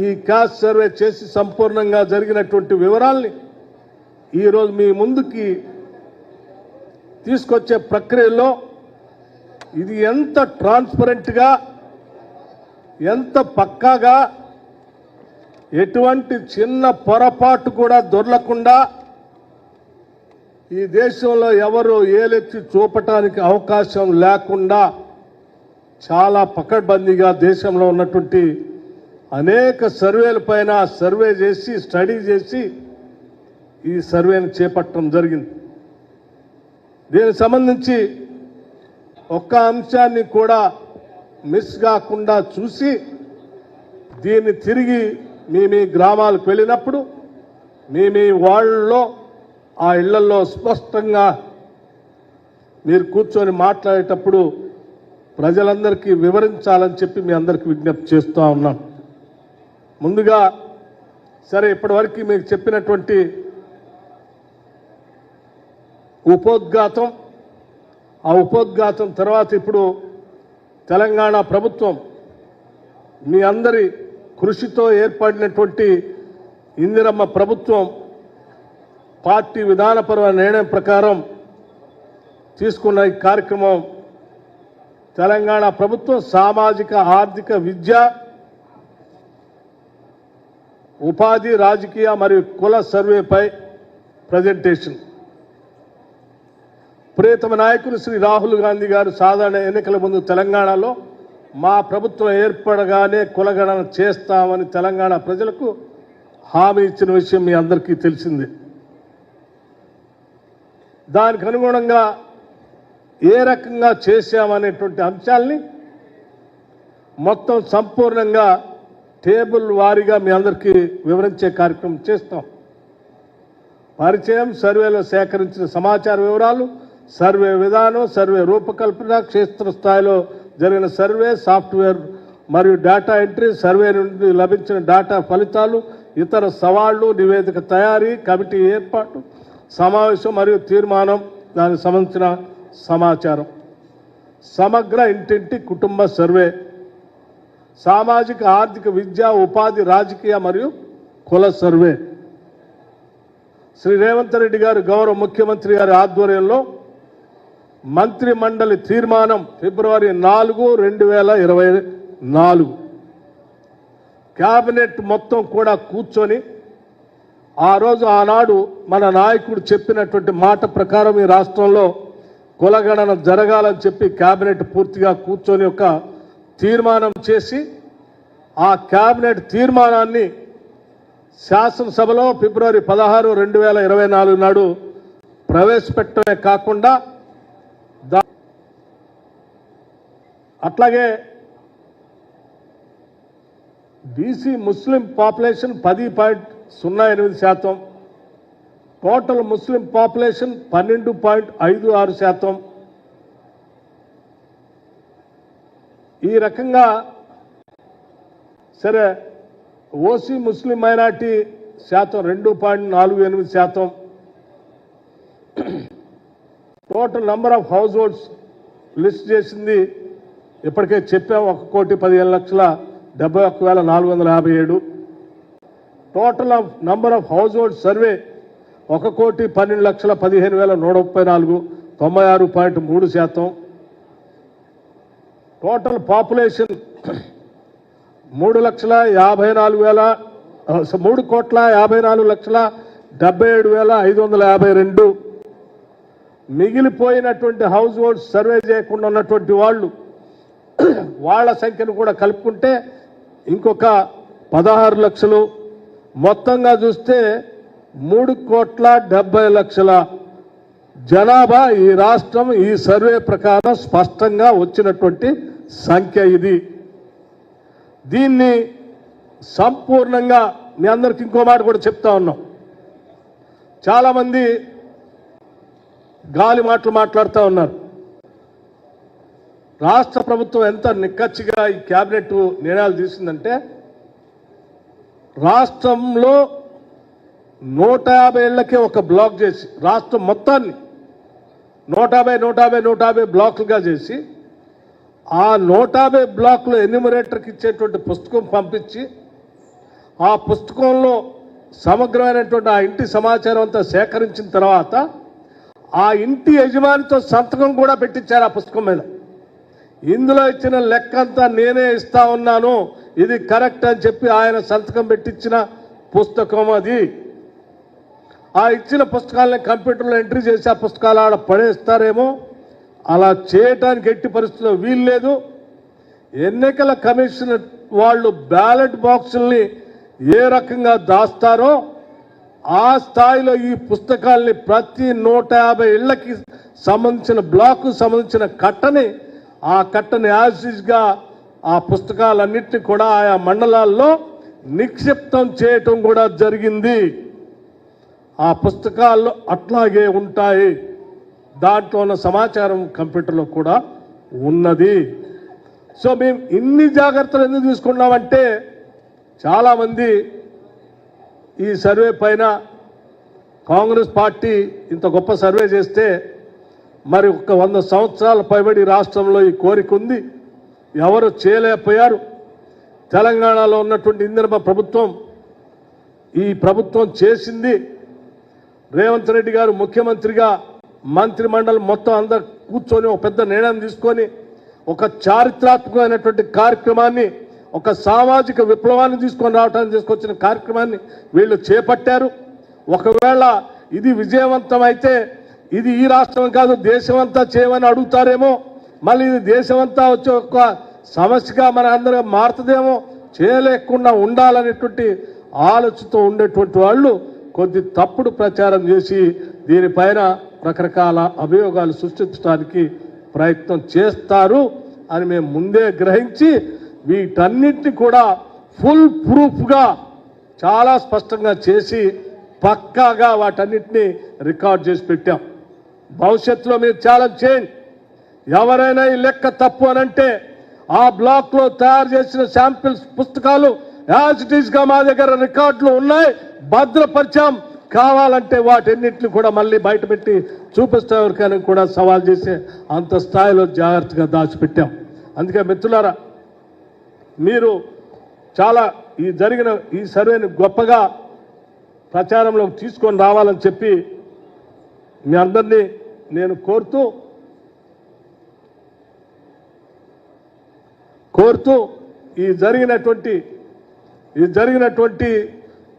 ఈ కాస్ట్ సర్వే చేసి సంపూర్ణంగా జరిగినటువంటి వివరాల్ని ఈరోజు మీ ముందుకి తీసుకొచ్చే ప్రక్రియలో ఇది ఎంత ట్రాన్స్పరెంట్గా, ఎంత పక్కాగా, ఎటువంటి చిన్న పొరపాటు కూడా దొరలకుండా ఈ దేశంలో ఎవరు ఏలెత్తి చూపటానికి అవకాశం లేకుండా చాలా పకడ్బందీగా దేశంలో ఉన్నటువంటి అనేక సర్వేల పైన సర్వే చేసి, స్టడీ చేసి ఈ సర్వేను చేపట్టడం జరిగింది. దీనికి సంబంధించి ఒక్క అంశాన్ని కూడా మిస్ కాకుండా చూసి దీన్ని తిరిగి మీ గ్రామాలకు వెళ్ళినప్పుడు మీ వాళ్ళలో ఆ ఇళ్లలో స్పష్టంగా మీరు కూర్చొని మాట్లాడేటప్పుడు ప్రజలందరికీ వివరించాలని చెప్పి మీ అందరికీ విజ్ఞప్తి చేస్తూ ఉన్నాను. ముందుగా సరే, ఇప్పటివరకు మీకు చెప్పినటువంటి ఉపోద్ఘాతం, ఆ ఉపోద్ఘాతం తర్వాత ఇప్పుడు తెలంగాణ ప్రభుత్వం మీ అందరి కృషితో ఏర్పడినటువంటి ఇందిరమ్మ ప్రభుత్వం పార్టీ విధానపరమైన నిర్ణయం ప్రకారం తీసుకున్న ఈ కార్యక్రమం తెలంగాణ ప్రభుత్వం సామాజిక, ఆర్థిక, విద్య, ఉపాధి, రాజకీయ మరియు కుల సర్వేపై ప్రజెంటేషన్. ప్రియతమ నాయకులు శ్రీ రాహుల్ గాంధీ గారు సాధారణ ఎన్నికల ముందు తెలంగాణలో మా ప్రభుత్వం ఏర్పడగానే కులగణన చేస్తామని తెలంగాణ ప్రజలకు హామీ ఇచ్చిన విషయం మీ అందరికీ తెలిసిందే. దానికి అనుగుణంగా ఏ రకంగా చేశామనేటువంటి అంశాలని మొత్తం సంపూర్ణంగా టేబుల్ వారీగా మీ అందరికీ వివరించే కార్యక్రమం చేస్తాం. పరిచయం, సర్వేలో సేకరించిన సమాచార వివరాలు, సర్వే విధానం, సర్వే రూపకల్పన, క్షేత్రస్థాయిలో జరిగిన సర్వే, సాఫ్ట్వేర్ మరియు డేటా ఎంట్రీ, సర్వే నుండి లభించిన డేటా ఫలితాలు, ఇతర సవాళ్లు, నివేదిక తయారీ, కమిటీ ఏర్పాటు, సమావేశం మరియు తీర్మానం, దానికి సంబంధించిన సమాచారం, సమగ్ర ఇంటింటి కుటుంబ సర్వే, సామాజిక, ఆర్థిక, విద్య, ఉపాధి, రాజకీయ మరియు కుల సర్వే. శ్రీ రేవంత్ రెడ్డి గారు గౌరవ ముఖ్యమంత్రి గారి ఆధ్వర్యంలో మంత్రి మండలి తీర్మానం ఫిబ్రవరి 4, 2024 కేబినెట్ మొత్తం కూడా కూర్చొని ఆ రోజు ఆనాడు మన నాయకుడు చెప్పినటువంటి మాట ప్రకారం ఈ రాష్ట్రంలో కులగణన జరగాలని చెప్పి కేబినెట్ పూర్తిగా కూర్చొని ఒక తీర్మానం చేసి ఆ కేబినెట్ తీర్మానాన్ని శాసనసభలో ఫిబ్రవరి 16, 2024 నాడు ప్రవేశపెట్టడమే కాకుండా అట్లాగే BC Muslim population 10.08%, total Muslim population 12.56%. ఈ రకంగా సరే ఓసీ ముస్లిం మైనార్టీ శాతం 2.48%, total number of households list చేసింది ఇప్పటికే చెప్పాం 1,15,71,457. Total of number of household survey 1,12,15,134, 96.3%. Total population 3,54,77,552. మిగిలిపోయినటువంటి హౌస్ హోల్డ్ సర్వే చేయకుండా ఉన్నటువంటి వాళ్ళ సంఖ్యను కూడా కలుపుకుంటే ఇంకొక 16 లక్షలు. మొత్తంగా చూస్తే 3,70,00,000 జనాభా ఈ రాష్ట్రం ఈ సర్వే ప్రకారం స్పష్టంగా వచ్చినటువంటి సంఖ్య ఇది. దీన్ని సంపూర్ణంగా మీ అందరికి ఇంకో మాట కూడా చెప్తా ఉన్నాం. చాలామంది గాలి మాటలు మాట్లాడుతూ ఉన్నారు. రాష్ట్ర ప్రభుత్వం ఎంత నిక్కచ్చిగా ఈ కేబినెట్ నిర్ణయాలు తీసిందంటే రాష్ట్రంలో 150 ఏళ్లకే ఒక బ్లాక్ చేసి రాష్ట్రం మొత్తాన్ని 150 బ్లాకులుగా చేసి ఆ 150 బ్లాకులు ఎన్యూమరేటర్కి ఇచ్చేటువంటి పుస్తకం పంపించి ఆ పుస్తకంలో సమగ్రమైనటువంటి ఆ ఇంటి సమాచారం అంతా సేకరించిన తర్వాత ఆ ఇంటి యజమానితో సంతకం కూడా పెట్టించారు ఆ పుస్తకం మీద. ఇందులో ఇచ్చిన లెక్క అంతా నేనే ఇస్తా ఉన్నాను, ఇది కరెక్ట్ అని చెప్పి ఆయన సంతకం పెట్టించిన పుస్తకం అది. ఆ ఇచ్చిన పుస్తకాలని కంప్యూటర్లో ఎంట్రీ చేసి ఆ పుస్తకాలు ఆడ పడేస్తారేమో, అలా చేయటానికి ఎట్టి పరిస్థితుల్లో వీల్లేదు. ఎన్నికల కమిషన్ వాళ్ళు బ్యాలెట్ బాక్సుల్ని ఏ రకంగా దాస్తారో ఆ స్థాయిలో ఈ పుస్తకాల్ని ప్రతి 150 ఇళ్లకి సంబంధించిన బ్లాకు సంబంధించిన కట్టని ఆ కట్టని యాజిస్గా ఆ పుస్తకాలన్నింటినీ కూడా ఆయా మండలాల్లో నిక్షిప్తం చేయటం కూడా జరిగింది. ఆ పుస్తకాల్లో అట్లాగే ఉంటాయి. దాంట్లో ఉన్న సమాచారం కంప్యూటర్లో కూడా ఉన్నది. సో మేము ఇన్ని జాగ్రత్తలు ఎందుకు తీసుకున్నామంటే చాలామంది ఈ సర్వే పైన కాంగ్రెస్ పార్టీ ఇంత గొప్ప సర్వే చేస్తే మరి ఒక 100 సంవత్సరాల పైబడి రాష్ట్రంలో ఈ కోరిక ఉంది, ఎవరు చేయలేకపోయారు. తెలంగాణలో ఉన్నటువంటి ఇందిరమ్మ ప్రభుత్వం ఈ ప్రభుత్వం చేసింది. రేవంత్ రెడ్డి గారు ముఖ్యమంత్రిగా మంత్రి మండలి మొత్తం అందరు కూర్చొని ఒక పెద్ద నిర్ణయం తీసుకొని ఒక చారిత్రాత్మకమైనటువంటి కార్యక్రమాన్ని, ఒక సామాజిక విప్లవాన్ని తీసుకొచ్చిన కార్యక్రమాన్ని వీళ్ళు చేపట్టారు. ఒకవేళ ఇది విజయవంతమైతే ఇది ఈ రాష్ట్రం కాదు దేశమంతా చేయమని అడుగుతారేమో, మళ్ళీ ఇది దేశమంతా వచ్చే ఒక సమస్యగా మన అందరం మారుతుందేమో, చేయలేకుండా ఉండాలనేటువంటి ఆలోచనతో ఉండేటువంటి వాళ్ళు కొద్ది తప్పుడు ప్రచారం చేసి దీనిపైన రకరకాల అభియోగాలు సృష్టించడానికి ప్రయత్నం చేస్తారు అని మేము ముందే గ్రహించి వీటన్నిటిని కూడా ఫుల్ ప్రూఫ్గా చాలా స్పష్టంగా చేసి పక్కాగా వాటన్నిటిని రికార్డ్ చేసి పెట్టాం. భవిష్యత్తులో మీరు ఛాలెంజ్ చేయండి, ఎవరైనా ఈ లెక్క తప్పు అనంటే ఆ బ్లాక్లో తయారు చేసిన శాంపిల్స్ పుస్తకాలు యాజ్ ఇట్ ఈస్గా మా దగ్గర రికార్డులు ఉన్నాయి, భద్రపరిచాం. కావాలంటే వాటన్నిటిని కూడా మళ్ళీ బయటపెట్టి చూపిస్తే ఎవరికైనా కూడా సవాల్ చేసే అంత స్థాయిలో జాగ్రత్తగా దాచిపెట్టాం. అందుకే మిత్రులారా, మీరు చాలా ఈ జరిగిన ఈ సర్వేని గొప్పగా ప్రచారంలో తీసుకొని రావాలని చెప్పి మీ అందరినీ నేను కోరుతూ ఈ జరిగినటువంటి ఈ జరిగినటువంటి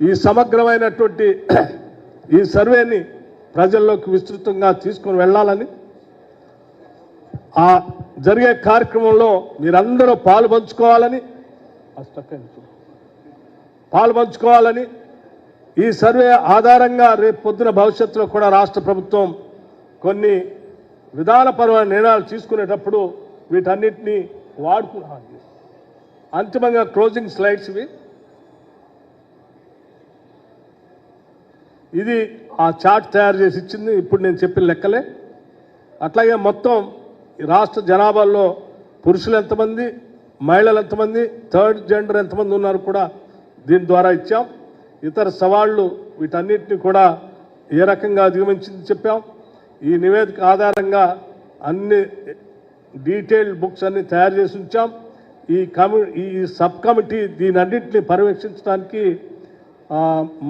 ఈ సమగ్రమైనటువంటి ఈ సర్వేని ప్రజల్లోకి విస్తృతంగా తీసుకొని వెళ్ళాలని ఆ జరిగే కార్యక్రమంలో మీరందరూ పాల్పంచుకోవాలని ఈ సర్వే ఆధారంగా రేపు పొద్దున భవిష్యత్తులో కూడా రాష్ట్ర ప్రభుత్వం కొన్ని విధానపరమైన నిర్ణయాలు తీసుకునేటప్పుడు వీటన్నిటినీ వాడుకున్నాను. అంతిమంగా క్లోజింగ్ స్లైడ్స్ ఇది ఆ చార్ట్ తయారు చేసి ఇచ్చింది. ఇప్పుడు నేను చెప్పిన లెక్కలే. అట్లాగే మొత్తం రాష్ట్ర జనాభాలో పురుషులు ఎంతమంది, మహిళలు ఎంతమంది, థర్డ్ జెండర్ ఎంతమంది ఉన్నారు కూడా దీని ద్వారా ఇచ్చాం. ఇతర సవాళ్లు వీటన్నిటిని కూడా ఏ రకంగా అధిగమించింది చెప్పాం. ఈ నివేదిక ఆధారంగా అన్ని డీటెయిల్డ్ బుక్స్ అన్ని తయారు చేసి ఉంచాం. ఈ సబ్ కమిటీ దీని అన్నింటినీ పర్యవేక్షించడానికి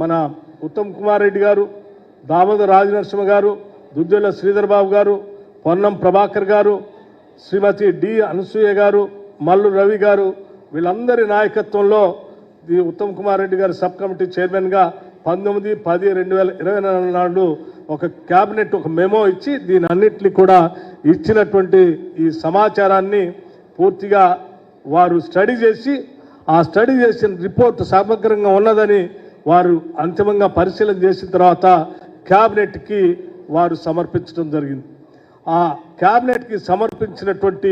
మన ఉత్తమ్ కుమార్ రెడ్డి గారు, దామోదర్ రాజనరసింహ గారు, దుద్దేళ్ల శ్రీధర్ బాబు గారు, పొన్నం ప్రభాకర్ గారు, శ్రీమతి డి అనసూయ గారు, మల్లు రవి గారు, వీళ్ళందరి నాయకత్వంలో ఈ ఉత్తమ్ కుమార్ రెడ్డి గారు సబ్ కమిటీ చైర్మన్గా 19/10/2024 నాడు ఒక క్యాబినెట్ ఒక మెమో ఇచ్చి దీని అన్నింటినీ కూడా ఇచ్చినటువంటి ఈ సమాచారాన్ని పూర్తిగా వారు స్టడీ చేసి ఆ స్టడీ చేసిన రిపోర్ట్ సమగ్రంగా ఉన్నదని వారు అంతిమంగా పరిశీలన చేసిన తర్వాత క్యాబినెట్కి వారు సమర్పించడం జరిగింది. ఆ క్యాబినెట్కి సమర్పించినటువంటి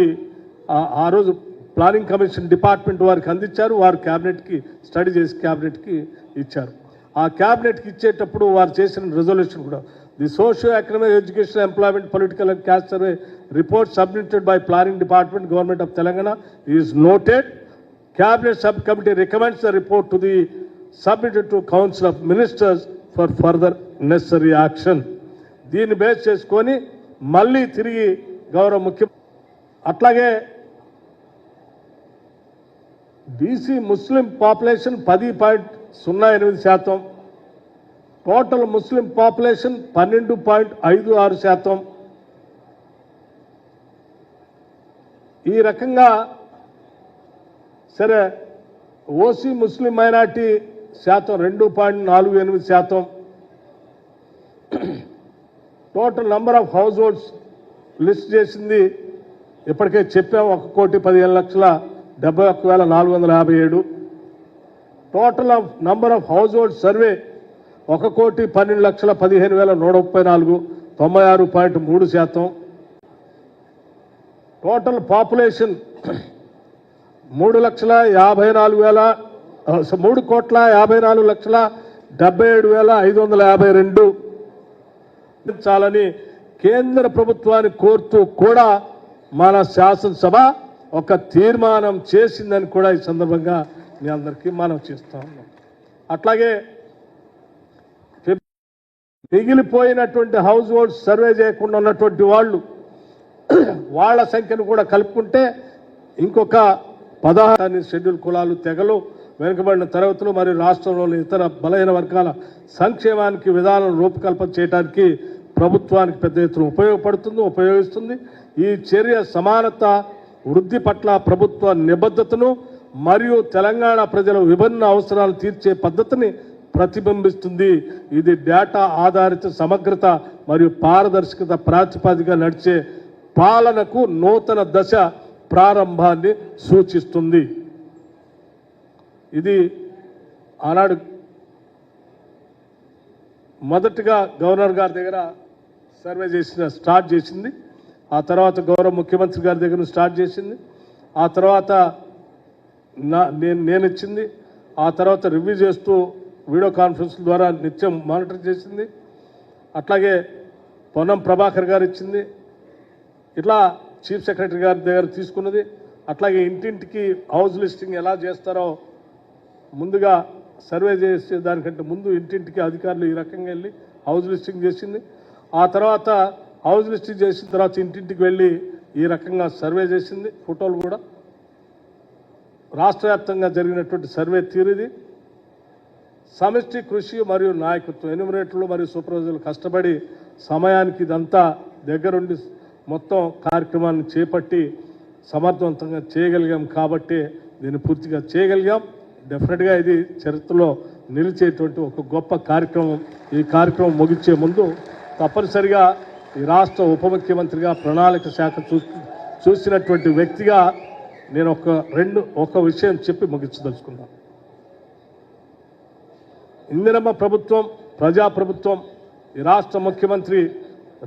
ఆ రోజు ప్లానింగ్ కమిషన్ డిపార్ట్మెంట్ వారికి అందించారు. వారు క్యాబినెట్కి స్టడీ చేసి క్యాబినెట్కి ఇచ్చారు. ఆ క్యాబినెట్కి ఇచ్చేటప్పుడు వారు చేసిన రెజల్యూషన్ కూడా the socio economic education employment political and caste survey report submitted by planning department government of Telangana is noted. Cabinet subcommittee recommends the report to the submitted to Council of Ministers for further necessary action. దీన్ని బేస్ చేసుకొని మళ్ళీ తిరిగి గౌరవ ముఖ్యమంత్రి అట్లాగే BC Muslim population 10.08%, total Muslim population 12.56%. ఈ రకంగా సరే ఓసీ ముస్లిం మైనార్టీ శాతం 2.48%. Total number of households list చేసింది ఇప్పటికే చెప్పాం 1,15,71,457. Total of number of household survey 1,12,15,134, 96.3%. Total population 3,54,77,552 చాలని కేంద్ర ప్రభుత్వాన్ని కోరుతూ కూడా మన శాసనసభ ఒక తీర్మానం చేసిందని కూడా ఈ సందర్భంగా మీ అందరికీ మనం చేస్తా ఉన్నాం. అట్లాగే మిగిలిపోయినటువంటి హౌస్ హోల్డ్స్ సర్వే చేయకుండా ఉన్నటువంటి వాళ్ళ సంఖ్యను కూడా కలుపుకుంటే ఇంకొక 16 షెడ్యూల్ కులాలు, తెగలు, వెనుకబడిన తరగతులు మరియు రాష్ట్రంలోని ఇతర బలహీన వర్గాల సంక్షేమానికి విధానం రూపకల్పన చేయడానికి ప్రభుత్వానికి పెద్ద ఎత్తున ఉపయోగిస్తుంది. ఈ చర్య సమానత వృద్ధి పట్ల ప్రభుత్వ నిబద్ధతను మరియు తెలంగాణ ప్రజల విభిన్న అవసరాలు తీర్చే పద్ధతిని ప్రతిబింబిస్తుంది. ఇది డేటా ఆధారిత సమగ్రత మరియు పారదర్శకత ప్రాతిపదిక నడిచే పాలనకు నూతన దశ ప్రారంభాన్ని సూచిస్తుంది. ఇది ఆనాడు మొదటిగా గవర్నర్ గారి దగ్గర సర్వే స్టార్ట్ చేసింది. ఆ తర్వాత గౌరవ ముఖ్యమంత్రి గారి దగ్గర స్టార్ట్ చేసింది. ఆ తర్వాత నేను ఇచ్చింది. ఆ తర్వాత రివ్యూ చేస్తూ వీడియో కాన్ఫరెన్స్ ద్వారా నిత్యం మానిటర్ చేసింది. అట్లాగే పొన్నం ప్రభాకర్ గారు ఇచ్చింది. ఇట్లా చీఫ్ సెక్రటరీ గారి దగ్గర తీసుకున్నది. అట్లాగే ఇంటింటికి హౌస్ లిస్టింగ్ ఎలా చేస్తారో ముందుగా సర్వే చేసే దానికంటే ముందు ఇంటింటికి అధికారులు ఈ రకంగా వెళ్ళి హౌస్ లిస్టింగ్ చేసింది. ఆ తర్వాత హౌస్ లిస్టింగ్ చేసిన తర్వాత ఇంటింటికి వెళ్ళి ఈ రకంగా సర్వే చేసింది. ఫోటోలు కూడా రాష్ట్ర వ్యాప్తంగా జరిగినటువంటి సర్వే తీరుది. సమిష్టి కృషి మరియు నాయకత్వం, ఎన్యూమరేటర్లు మరియు సూపర్వైజర్లు కష్టపడి సమయానికి ఇదంతా దగ్గరుండి మొత్తం కార్యక్రమాన్ని చేపట్టి సమర్థవంతంగా చేయగలిగాం. కాబట్టి దీన్ని పూర్తిగా చేయగలిగాం. డెఫినెట్గా ఇది చరిత్రలో నిలిచేటువంటి ఒక గొప్ప కార్యక్రమం. ఈ కార్యక్రమం ముగించే ముందు తప్పనిసరిగా ఈ రాష్ట్ర ఉప ముఖ్యమంత్రిగా ప్రణాళిక శాఖ చూసినటువంటి వ్యక్తిగా నేను ఒక విషయం చెప్పి ముగించదలుచుకున్నాను. ఇందిరమ్మ ప్రభుత్వం, ప్రజాప్రభుత్వం, ఈ రాష్ట్ర ముఖ్యమంత్రి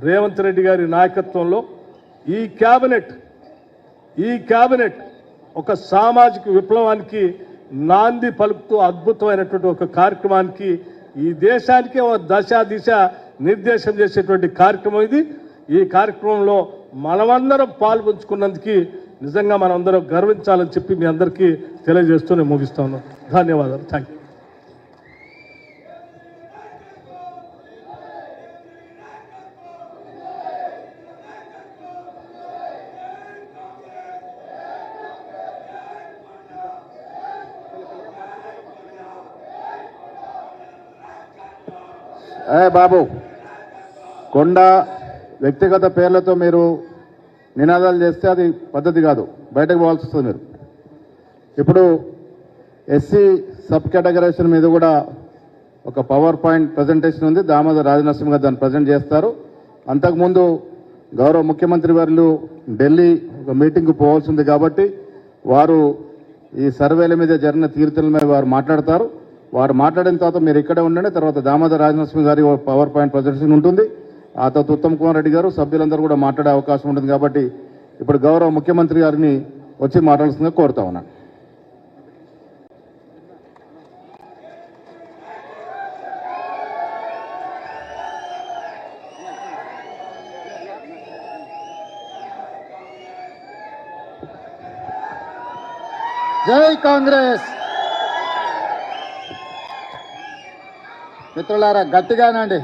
రేవంత్ రెడ్డి గారి నాయకత్వంలో ఈ క్యాబినెట్ ఒక సామాజిక విప్లవానికి నాంది పలుకుతూ అద్భుతమైనటువంటి ఒక కార్యక్రమానికి ఈ దేశానికే ఒక దిశ నిర్దేశం చేసేటువంటి కార్యక్రమం ఇది. ఈ కార్యక్రమంలో మనమందరం పాల్పంచుకున్నందుకు నిజంగా మనందరం గర్వించాలని చెప్పి మీ అందరికీ తెలియజేస్తూ నేను ముగిస్తా ఉన్నాను. ధన్యవాదాలు. Thank you. బాబు, కొండ వ్యక్తిగత పేర్లతో మీరు నినాదాలు చేస్తే అది పద్ధతి కాదు, బయటకు పోవాల్సి వస్తుంది. మీరు ఇప్పుడు ఎస్సీ సబ్ కేటగరైజేషన్ మీద కూడా ఒక పవర్ పాయింట్ ప్రజెంటేషన్ ఉంది. దామోదర్ రాజనరసింహ గారు దాన్ని ప్రజెంట్ చేస్తారు. అంతకుముందు గౌరవ ముఖ్యమంత్రి వారు ఢిల్లీ ఒక మీటింగ్కు పోవాల్సి ఉంది కాబట్టి వారు ఈ సర్వేల మీద జరిగిన తీరుతల మీద వారు మాట్లాడతారు. వారు మాట్లాడిన తర్వాత మీరు ఇక్కడే ఉండండి. తర్వాత దామోదర్ రాజనరసింహ గారి పవర్ పాయింట్ ప్రజెంటేషన్ ఉంటుంది. ఆ తర్వాత ఉత్తమ్ కుమార్ రెడ్డి గారు సభ్యులందరూ కూడా మాట్లాడే అవకాశం ఉంటుంది. కాబట్టి ఇప్పుడు గౌరవ ముఖ్యమంత్రి గారిని వచ్చి మాట్లాడాల్సిందిగా కోరుతా ఉన్నాను. జై కాంగ్రెస్. మిత్రులారా గట్టిగానండి,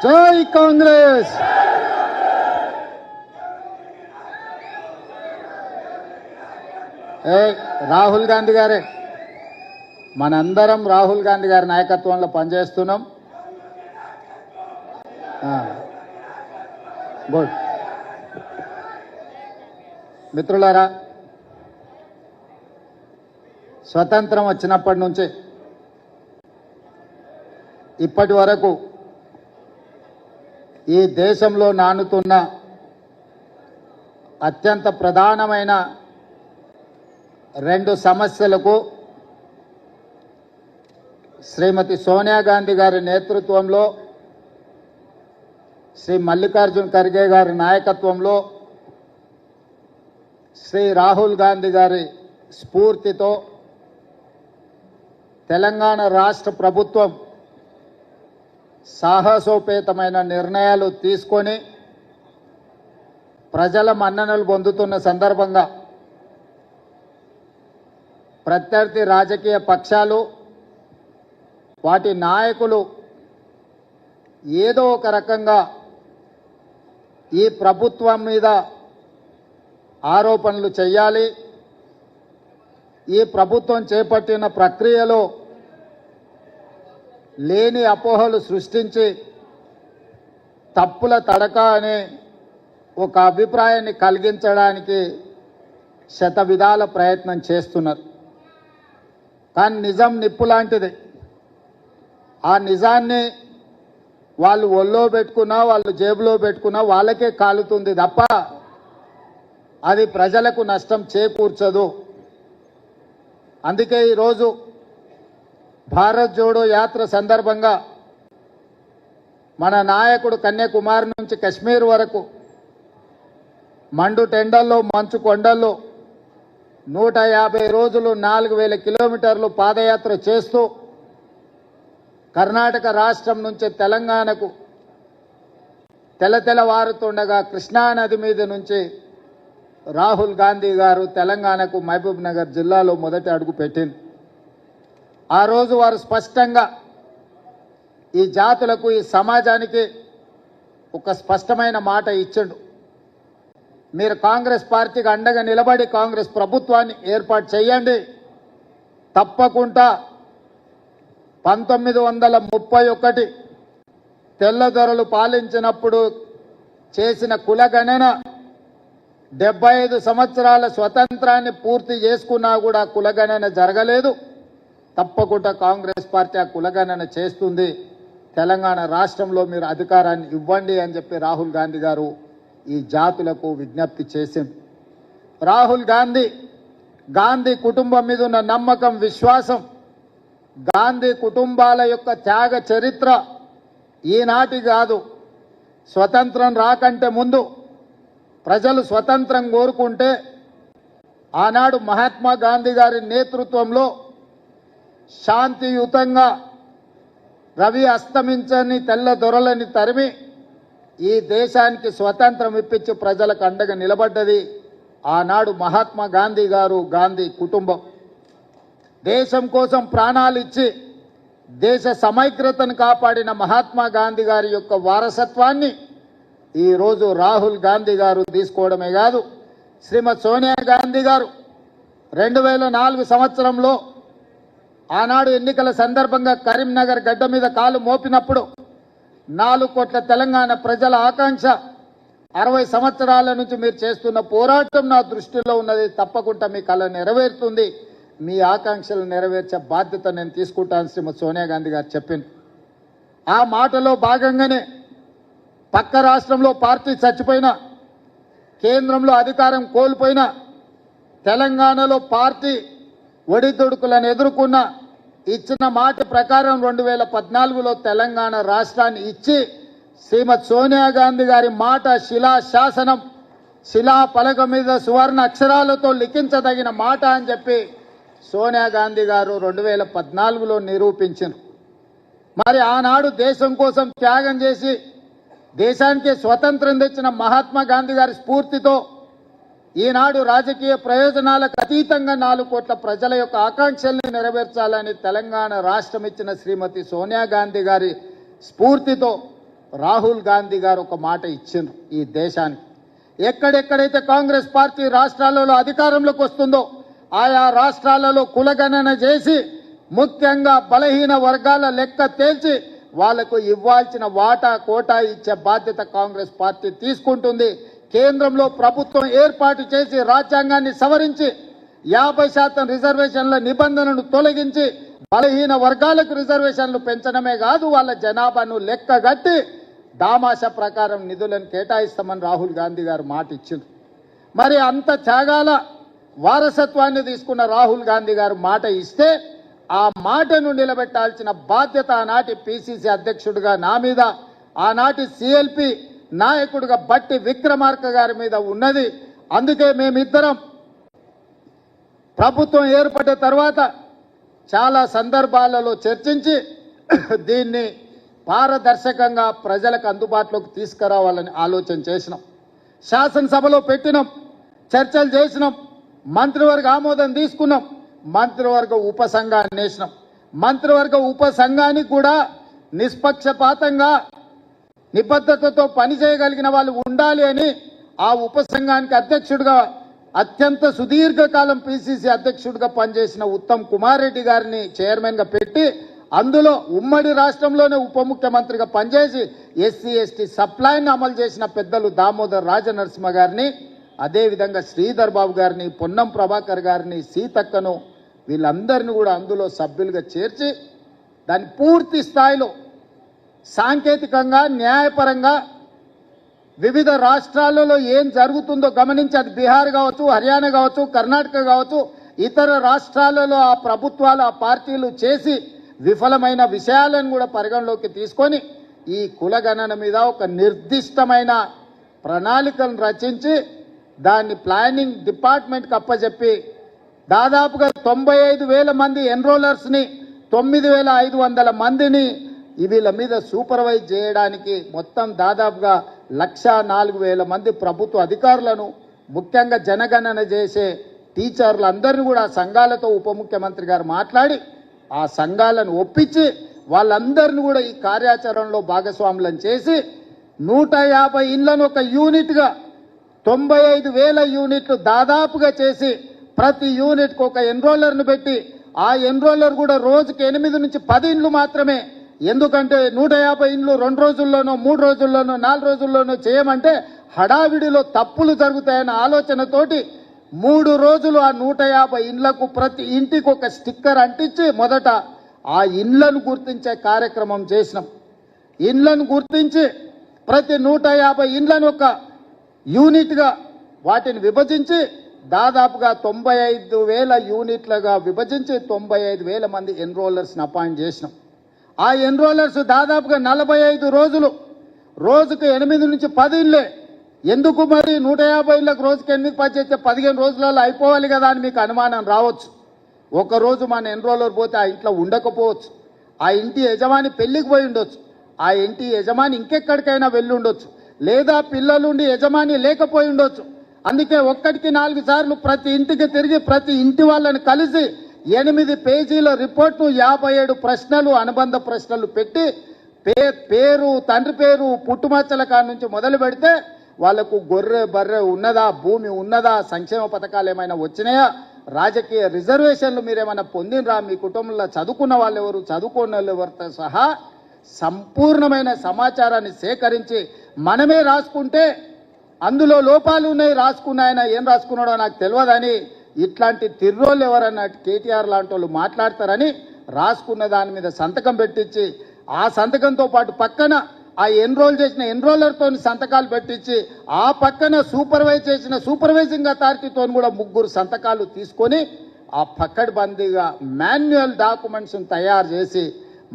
జై కాంగ్రెస్. రాహుల్ గాంధీ గారే, మనందరం రాహుల్ గాంధీ గారి నాయకత్వంలో పనిచేస్తున్నాం. గుడ్. మిత్రులారా, స్వతంత్రం వచ్చినప్పటి నుంచి ఇప్పటి వరకు ఈ దేశంలో నానుతున్న అత్యంత ప్రధానమైన 2 సమస్యలకు శ్రీమతి సోనియా గాంధీ గారి నేతృత్వంలో, శ్రీ మల్లికార్జున్ ఖర్గే గారి నాయకత్వంలో, శ్రీ రాహుల్ గాంధీ గారి స్ఫూర్తితో తెలంగాణ రాష్ట్ర ప్రభుత్వం సాహసోపేతమైన నిర్ణయాలు తీసుకొని ప్రజల మన్ననలు పొందుతున్న సందర్భంగా ప్రత్యర్థి రాజకీయ పక్షాలు, వాటి నాయకులు ఏదో ఒక రకంగా ఈ ప్రభుత్వం మీద ఆరోపణలు చేయాలి, ఈ ప్రభుత్వం చేపట్టిన ప్రక్రియలో లేని అపోహలు సృష్టించి తప్పుల తడక అనే ఒక అభిప్రాయాన్ని కలిగించడానికి శతవిధాల ప్రయత్నం చేస్తున్నారు. కానీ నిజం నిప్పు లాంటిది. ఆ నిజాన్ని వాళ్ళు ఒళ్ళో పెట్టుకున్నా, వాళ్ళు జేబులో పెట్టుకున్నా వాళ్ళకే కాలుతుంది తప్ప అది ప్రజలకు నష్టం చేకూర్చదు. అందుకే ఈరోజు భారత్ జోడో యాత్ర సందర్భంగా మన నాయకుడు కన్యాకుమారి నుంచి కశ్మీర్ వరకు మండు టెండల్లో, మంచు కొండల్లో 150 రోజులు 4000 కిలోమీటర్లు పాదయాత్ర చేస్తూ కర్ణాటక రాష్ట్రం నుంచి తెలంగాణకు తెల్లవారుతుండగా కృష్ణానది మీద నుంచి రాహుల్ గాంధీ గారు తెలంగాణకు మహబూబ్ నగర్ జిల్లాలో మొదటి అడుగు పెట్టింది. ఆ రోజు వారు స్పష్టంగా ఈ జాతులకు, ఈ సమాజానికి ఒక స్పష్టమైన మాట ఇచ్చిండు. మీరు కాంగ్రెస్ పార్టీకి అండగా నిలబడి కాంగ్రెస్ ప్రభుత్వాన్ని ఏర్పాటు చేయండి. తప్పకుండా 1931 తెల్లదొరలు పాలించినప్పుడు చేసిన కులగణన 75 సంవత్సరాల స్వతంత్రాన్ని పూర్తి చేసుకున్నా కూడా కులగణన జరగలేదు. తప్పకుండా కాంగ్రెస్ పార్టీ ఆ కులగణన చేస్తుంది. తెలంగాణ రాష్ట్రంలో మీరు అధికారాన్ని ఇవ్వండి అని చెప్పి రాహుల్ గాంధీ గారు ఈ జాతులకు విజ్ఞప్తి చేసింది. రాహుల్ గాంధీ కుటుంబం మీద ఉన్న నమ్మకం, విశ్వాసం, గాంధీ కుటుంబాల యొక్క త్యాగ చరిత్ర ఈనాటి కాదు. స్వతంత్రం రాకంటే ముందు ప్రజలు స్వతంత్రం కోరుకుంటే ఆనాడు మహాత్మా గాంధీ గారి నేతృత్వంలో శాంతియుతంగా రవి అస్తమించని తెల్ల దొరలని తరిమి ఈ దేశానికి స్వతంత్రం ఇప్పించి ప్రజలకు అండగా నిలబడ్డది ఆనాడు మహాత్మా గాంధీ గారు, గాంధీ కుటుంబం. దేశం కోసం ప్రాణాలు ఇచ్చి దేశ సమైక్యతను కాపాడిన మహాత్మా గాంధీ గారి యొక్క వారసత్వాన్ని ఈరోజు రాహుల్ గాంధీ గారు తీసుకోవడమే కాదు, శ్రీమతి సోనియా గాంధీ గారు 2004 సంవత్సరంలో ఆనాడు ఎన్నికల సందర్భంగా కరీంనగర్ గడ్డ మీద కాలు మోపినప్పుడు 4 కోట్ల తెలంగాణ ప్రజల ఆకాంక్ష, 60 సంవత్సరాల నుంచి మీరు చేస్తున్న పోరాటం నా దృష్టిలో ఉన్నది, తప్పకుండా మీ కళ నెరవేరుతుంది, మీ ఆకాంక్షలు నెరవేర్చే బాధ్యత నేను తీసుకుంటాను శ్రీమతి సోనియా గాంధీ గారు చెప్పింది. ఆ మాటలో భాగంగానే పక్క రాష్ట్రంలో పార్టీ చచ్చిపోయినా, కేంద్రంలో అధికారం కోల్పోయినా, తెలంగాణలో పార్టీ ఒడిదుడుకులను ఎదుర్కొన్న ఇచ్చిన మాట ప్రకారం 2014లో తెలంగాణ రాష్ట్రాన్ని ఇచ్చి శ్రీమతి సోనియా గాంధీ గారి మాట శిలాశాసనం, శిలా పలక మీద సువర్ణ అక్షరాలతో లిఖించదగిన మాట అని చెప్పి సోనియా గాంధీ గారు 2014లో నిరూపించారు. మరి ఆనాడు దేశం కోసం త్యాగం చేసి దేశానికి స్వతంత్రం తెచ్చిన మహాత్మా గాంధీ గారి స్ఫూర్తితో ఈనాడు రాజకీయ ప్రయోజనాలకు అతీతంగా 4 కోట్ల ప్రజల యొక్క ఆకాంక్షల్ని నెరవేర్చాలని తెలంగాణ రాష్ట్రం ఇచ్చిన శ్రీమతి సోనియా గాంధీ గారి స్ఫూర్తితో రాహుల్ గాంధీ గారు ఒక మాట ఇచ్చిండ్రు ఈ దేశానికి. ఎక్కడెక్కడైతే కాంగ్రెస్ పార్టీ రాష్ట్రాలలో అధికారంలోకి వస్తుందో ఆయా రాష్ట్రాలలో కులగణన చేసి ముఖ్యంగా బలహీన వర్గాల లెక్క తేల్చి వాళ్లకు ఇవ్వాల్సిన వాటా కోటా ఇచ్చే బాధ్యత కాంగ్రెస్ పార్టీ తీసుకుంటుంది. కేంద్రంలో ప్రభుత్వం ఏర్పాటు చేసి రాజ్యాంగాన్ని సవరించి 50% రిజర్వేషన్ల నిబంధనను తొలగించి బలహీన వర్గాలకు రిజర్వేషన్లు పెంచడమే కాదు, వాళ్ళ జనాభాను లెక్కగట్టి దామాష ప్రకారం నిధులను కేటాయిస్తామని రాహుల్ గాంధీ గారు మాట ఇచ్చింది. మరి అంత త్యాగాల వారసత్వాన్ని తీసుకున్న రాహుల్ గాంధీ గారు మాట ఇస్తే ఆ మాటను నిలబెట్టాల్సిన బాధ్యత ఆనాటి పిసిసి అధ్యక్షుడిగా నా మీద, ఆనాటి సిఎల్పి నాయకుడిగా బట్టి విక్రమార్క గారి మీద ఉన్నది. అందుకే మేమిద్దరం ప్రభుత్వం ఏర్పడిన తర్వాత చాలా సందర్భాలలో చర్చించి దీన్ని పారదర్శకంగా ప్రజలకు అందుబాటులోకి తీసుకురావాలని ఆలోచన చేసినాం. శాసనసభలో పెట్టినాం, చర్చలు చేసినాం, మంత్రివర్గ ఆమోదం తీసుకున్నాం, మంత్రివర్గ ఉపసంఘాన్ని వేసినాం. మంత్రివర్గ ఉపసంఘానికి కూడా నిష్పక్షపాతంగా నిబద్ధతతో పనిచేయగలిగిన వాళ్ళు ఉండాలి అని ఆ ఉపసంఘానికి అధ్యక్షుడిగా అత్యంత సుదీర్ఘకాలం పిసిసి అధ్యక్షుడిగా పనిచేసిన ఉత్తమ్ కుమార్ రెడ్డి గారిని చైర్మన్గా పెట్టి అందులో ఉమ్మడి రాష్ట్రంలోనే ఉప ముఖ్యమంత్రిగా పనిచేసి ఎస్సీ ఎస్టీ సప్లైని అమలు చేసిన పెద్దలు దామోదర్ రాజనరసింహ గారిని, అదేవిధంగా శ్రీధర్ బాబు గారిని, పొన్నం ప్రభాకర్ గారిని, సీతక్కను, వీళ్ళందరినీ కూడా అందులో సభ్యులుగా చేర్చి దాన్ని పూర్తి స్థాయిలో సాంకేతికంగా న్యాయపరంగా వివిధ రాష్ట్రాలలో ఏం జరుగుతుందో గమనించి, అది బీహార్ కావచ్చు, హర్యానా కావచ్చు, కర్ణాటక కావచ్చు, ఇతర రాష్ట్రాలలో ఆ ప్రభుత్వాలు ఆ పార్టీలు చేసి విఫలమైన విషయాలను కూడా పరిగణలోకి తీసుకొని ఈ కులగణన మీద ఒక నిర్దిష్టమైన ప్రణాళికను రచించి దాన్ని ప్లానింగ్ డిపార్ట్మెంట్కి అప్పచెప్పి దాదాపుగా 95,000 మంది ఎన్రోలర్స్ని, 9,500 మందిని వీళ్ళ మీద సూపర్వైజ్ చేయడానికి మొత్తం దాదాపుగా 104,000 మంది ప్రభుత్వ అధికారులను, ముఖ్యంగా జనగణన చేసే టీచర్లందరినీ కూడా సంఘాలతో ఉప ముఖ్యమంత్రి గారు మాట్లాడి ఆ సంఘాలను ఒప్పించి వాళ్ళందరినీ కూడా ఈ కార్యాచరణలో భాగస్వాములను చేసి 150 ఇళ్లను ఒక యూనిట్గా 95,000 యూనిట్లు దాదాపుగా చేసి ప్రతి యూనిట్కి ఒక ఎన్రోలర్ను పెట్టి ఆ ఎన్రోలర్ కూడా రోజుకి 8 నుంచి 10 ఇండ్లు మాత్రమే. ఎందుకంటే 150 ఇండ్లు 2 రోజుల్లోనో 3 రోజుల్లోనో 4 రోజుల్లోనో చేయమంటే హడావిడిలో తప్పులు జరుగుతాయన్న ఆలోచనతోటి 3 రోజులు ఆ 150 ఇండ్లకు ప్రతి ఇంటికి ఒక స్టిక్కర్ అంటించి మొదట ఆ ఇండ్లను గుర్తించే కార్యక్రమం చేసినాం. ఇండ్లను గుర్తించి ప్రతి 150 ఇండ్లను ఒక యూనిట్గా వాటిని విభజించి దాదాపుగా 95,000 యూనిట్లుగా విభజించి 95,000 మంది ఎన్రోలర్స్ని అపాయింట్ చేసినాం. ఆ ఎన్రోలర్స్ దాదాపుగా 45 రోజులు, రోజుకు 8 నుంచి 10 ఇళ్ళే. ఎందుకు మరి 150 ఇళ్ళకు రోజుకి 8 10 చేస్తే 15 రోజులలో అయిపోవాలి కదా అని మీకు అనుమానం రావచ్చు. ఒకరోజు మన ఎన్రోలర్ పోతే ఆ ఇంట్లో ఉండకపోవచ్చు, ఆ ఇంటి యజమాని పెళ్లికి పోయి ఉండొచ్చు, ఆ ఇంటి యజమాని ఇంకెక్కడికైనా వెళ్ళి ఉండొచ్చు, లేదా పిల్లలుండి యజమాని లేకపోయి ఉండొచ్చు. అందుకే 1కి 4 సార్లు ప్రతి ఇంటికి తిరిగి ప్రతి ఇంటి వాళ్ళని కలిసి 8 పేజీల రిపోర్టు, 57 ప్రశ్నలు, అనుబంధ ప్రశ్నలు పెట్టి పేరు, తండ్రి పేరు, పుట్టుమచ్చల కాడ నుంచి మొదలు పెడితే వాళ్లకు గొర్రె బర్రె ఉన్నదా, భూమి ఉన్నదా, సంక్షేమ పథకాలు ఏమైనా వచ్చినాయా, రాజకీయ రిజర్వేషన్లు మీరేమైనా పొందినరా, మీ కుటుంబంలో చదువుకున్న వాళ్ళు ఎవరు, చదువుకున్న వాళ్ళు ఎవరితో సహా సంపూర్ణమైన సమాచారాన్ని సేకరించి మనమే రాసుకుంటే అందులో లోపాలు ఉన్నాయి, రాసుకున్నాయన ఏం రాసుకున్నాడో నాకు తెలియదని ఇట్లాంటి తిర్రోళ్ళు ఎవరన్నా కేటీఆర్ లాంటి వాళ్ళు మాట్లాడతారని రాసుకున్న దాని మీద సంతకం పెట్టించి ఆ సంతకంతో పాటు పక్కన ఆ ఎన్రోల్ చేసిన ఎన్రోలర్తో సంతకాలు పెట్టించి ఆ పక్కన సూపర్వైజ్ చేసిన సూపర్వైజింగ్ అథారిటీతో కూడా 3 సంతకాలు తీసుకొని ఆ పక్కడ్బందీగా మాన్యువల్ డాక్యుమెంట్స్ని తయారు చేసి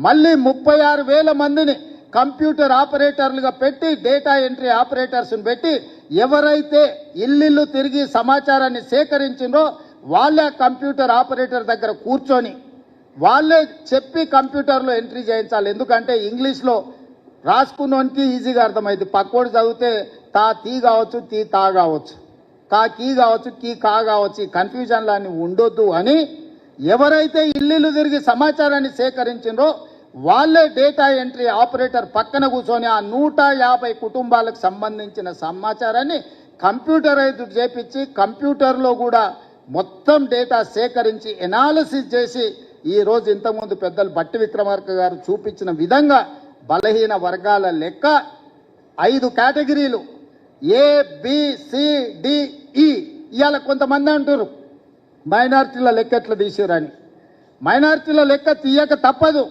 మళ్ళీ 36,000 మందిని కంప్యూటర్ ఆపరేటర్లుగా పెట్టి, డేటా ఎంట్రీ ఆపరేటర్స్ని పెట్టి ఎవరైతే ఇల్లు తిరిగి సమాచారాన్ని సేకరించిందో వాళ్ళే కంప్యూటర్ ఆపరేటర్ దగ్గర కూర్చొని వాళ్ళే చెప్పి కంప్యూటర్లో ఎంట్రీ చేయించాలి. ఎందుకంటే ఇంగ్లీష్లో రాసుకున్నోనికి ఈజీగా అర్థమైంది, పక్కోడు చదివితే తీ కావచ్చు, తా కావచ్చు, కీ కావచ్చు, కా కావచ్చు, ఈ కన్ఫ్యూజన్లు అన్ని ఉండొద్దు అని ఎవరైతే ఇల్లు తిరిగి సమాచారాన్ని సేకరించిందో వాళ్ళే డేటా ఎంట్రీ ఆపరేటర్ పక్కన కూర్చొని ఆ 150 కుటుంబాలకు సంబంధించిన సమాచారాన్ని కంప్యూటరైజ్ చేపించి కంప్యూటర్లో కూడా మొత్తం డేటా సేకరించి ఎనాలిసిస్ చేసి ఈరోజు ఇంతకుముందు పెద్దలు బట్టి విక్రమార్క గారు చూపించిన విధంగా బలహీన వర్గాల లెక్క 5 కేటగిరీలు ABCDE. ఇవాళ కొంతమంది అంటారు మైనారిటీల లెక్క ఎట్లా తీసారని. మైనారిటీల లెక్క తీయక తప్పదు,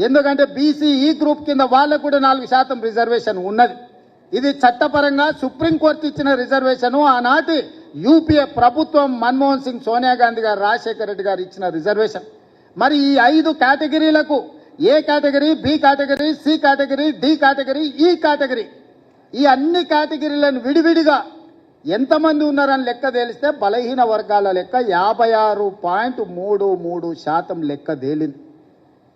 ఎందుకంటే BCE గ్రూప్ కింద వాళ్ళకు కూడా 4% రిజర్వేషన్ ఉన్నది. ఇది చట్టపరంగా సుప్రీంకోర్టు ఇచ్చిన రిజర్వేషను. ఆనాటి యూపీఏ ప్రభుత్వం మన్మోహన్ సింగ్, సోనియా గాంధీ గారు, రాజశేఖర రెడ్డి గారు ఇచ్చిన రిజర్వేషన్. మరి ఈ 5 కేటగిరీలకు A category, B category, C category, D category, E category, ఈ అన్ని కేటగిరీలను విడివిడిగా ఎంతమంది ఉన్నారని లెక్క తేలిస్తే బలహీన వర్గాల లెక్క 56.33% లెక్క తేలింది.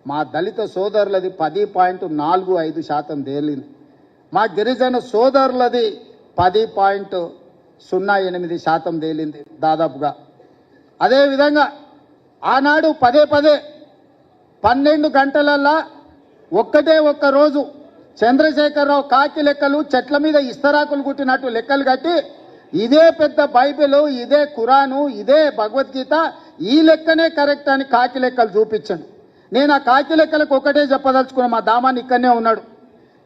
మా దళిత సోదరులది 10.45% తేలింది. మా గిరిజన సోదరులది 10.08% తేలింది దాదాపుగా. అదేవిధంగా ఆనాడు పదే 12 గంటలల్లా ఒక్క రోజు చంద్రశేఖరరావు కాకి లెక్కలు చెట్ల మీద ఇస్తరాకులు కుట్టినట్టు లెక్కలు కట్టి ఇదే పెద్ద బైబిల్, ఇదే ఖురాను, ఇదే భగవద్గీత, ఈ లెక్కనే కరెక్ట్ అని కాకి లెక్కలు చూపించండి. నేను ఆ కాకి లెక్కలకు ఒకటే చెప్పదలుచుకున్నా, మా దామాన్ని ఇక్కడనే ఉన్నాడు.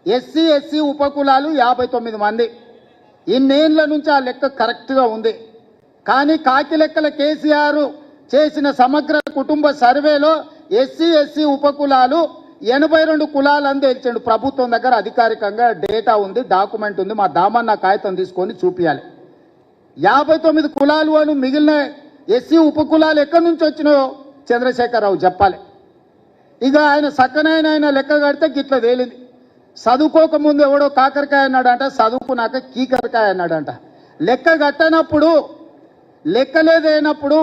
ఎస్సీ ఉపకులాలు 59 మంది. ఇన్నేళ్ల నుంచి ఆ లెక్క కరెక్ట్గా ఉంది. కానీ కాకి లెక్కల కేసీఆర్ చేసిన సమగ్ర కుటుంబ సర్వేలో ఎస్సీ ఉపకులాలు 82 కులాలని తేల్చండు. ప్రభుత్వం దగ్గర అధికారికంగా డేటా ఉంది, డాక్యుమెంట్ ఉంది. మా దామాన్న కాగితం తీసుకొని చూపించాలి. 59 కులాలు అని మిగిలిన ఎస్సీ ఉపకులాలు ఎక్కడి నుంచి వచ్చినాయో చంద్రశేఖరరావు చెప్పాలి. ఇక ఆయన సక్కనైన లెక్క కడితే గిట్ల తేలింది. చదువుకోకముందు ఎవడో కాకరకాయ అన్నాడంట, చదువుకున్నాక కీకరకాయ అన్నాడంట. లెక్క కట్టనప్పుడు, లెక్కలేదైనప్పుడు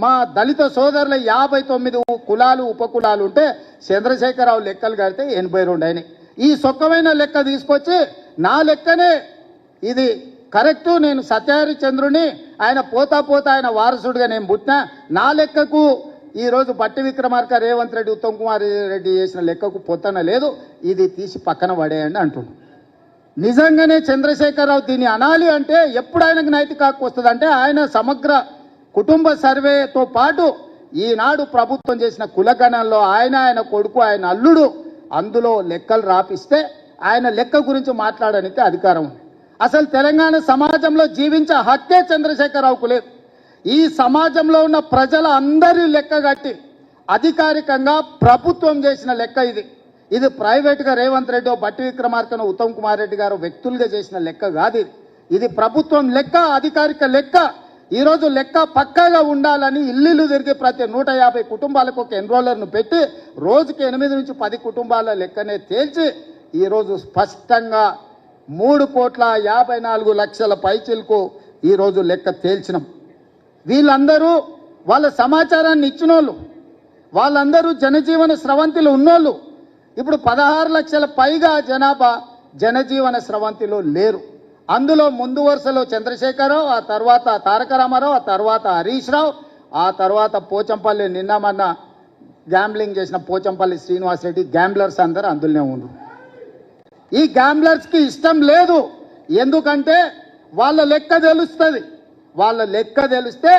మా దళిత సోదరుల 59 కులాలు ఉపకులాలు ఉంటే చంద్రశేఖరరావు లెక్కలు కడితే 82 అయినాయి. ఈ సొక్కమైన లెక్క తీసుకొచ్చి నా లెక్కనే ఇది కరెక్టు, నేను సత్యహరిచంద్రుని, ఆయన పోతా ఆయన వారసుడిగా నేను పుట్టినా, నా లెక్కకు ఈరోజు బట్టి విక్రమార్క, రేవంత్ రెడ్డి, ఉత్తమ్ కుమార్ రెడ్డి చేసిన లెక్కకు పొత్తన లేదు, ఇది తీసి పక్కన పడేయండి అంటున్నాడు. నిజంగానే చంద్రశేఖరరావు దీన్ని అనాలి అంటే ఎప్పుడు ఆయనకు నైతిక హక్కు వస్తుందంటే ఆయన సమగ్ర కుటుంబ సర్వేతో పాటు ఈనాడు ప్రభుత్వం చేసిన కులగణంలో ఆయన కొడుకు, ఆయన అల్లుడు అందులో లెక్కలు రాపిస్తే ఆయన లెక్క గురించి మాట్లాడడానికి అధికారం ఉంది. అసలు తెలంగాణ సమాజంలో జీవించే హక్కే చంద్రశేఖరరావుకు లేదు. ఈ సమాజంలో ఉన్న ప్రజల అందరి లెక్క కట్టి అధికారికంగా ప్రభుత్వం చేసిన లెక్క ఇది. ఇది ప్రైవేట్గా రేవంత్ రెడ్డి, బట్టి విక్రమార్కను, ఉత్తమ్ కుమార్ రెడ్డి గారు వ్యక్తులుగా చేసిన లెక్క కాదు. ఇది ప్రభుత్వం లెక్క, అధికారిక లెక్క. ఈరోజు లెక్క పక్కాగా ఉండాలని ఇల్లు తిరిగి ప్రతి 150 కుటుంబాలకు ఒక ఎన్రోలర్ను పెట్టి రోజుకి 8 నుంచి 10 కుటుంబాల లెక్కనే తేల్చి ఈరోజు స్పష్టంగా 3,54,00,000 పైచిలకు ఈరోజు లెక్క తేల్చినాం. వీళ్ళందరూ వాళ్ళ సమాచారాన్ని ఇచ్చినోళ్ళు, వాళ్ళందరూ జనజీవన స్రవంతిలో ఉన్నోళ్ళు. ఇప్పుడు 16 లక్షల పైగా జనాభా జనజీవన స్రవంతిలో లేరు. అందులో ముందు వరుసలో చంద్రశేఖరరావు, ఆ తర్వాత తారక రామారావు, ఆ తర్వాత హరీష్ రావు, ఆ తర్వాత పోచంపల్లి నిన్న మొన్న గ్యాంబ్లింగ్ చేసిన పోచంపల్లి శ్రీనివాసరెడ్డి, గ్యాంబ్లర్స్ అందరూ అందులోనే ఉన్నారు. ఈ గ్యాంబ్లర్స్కి ఇష్టం లేదు. ఎందుకంటే వాళ్ళ లెక్క తెలుస్తుంది. వాళ్ళ లెక్క తెలిస్తే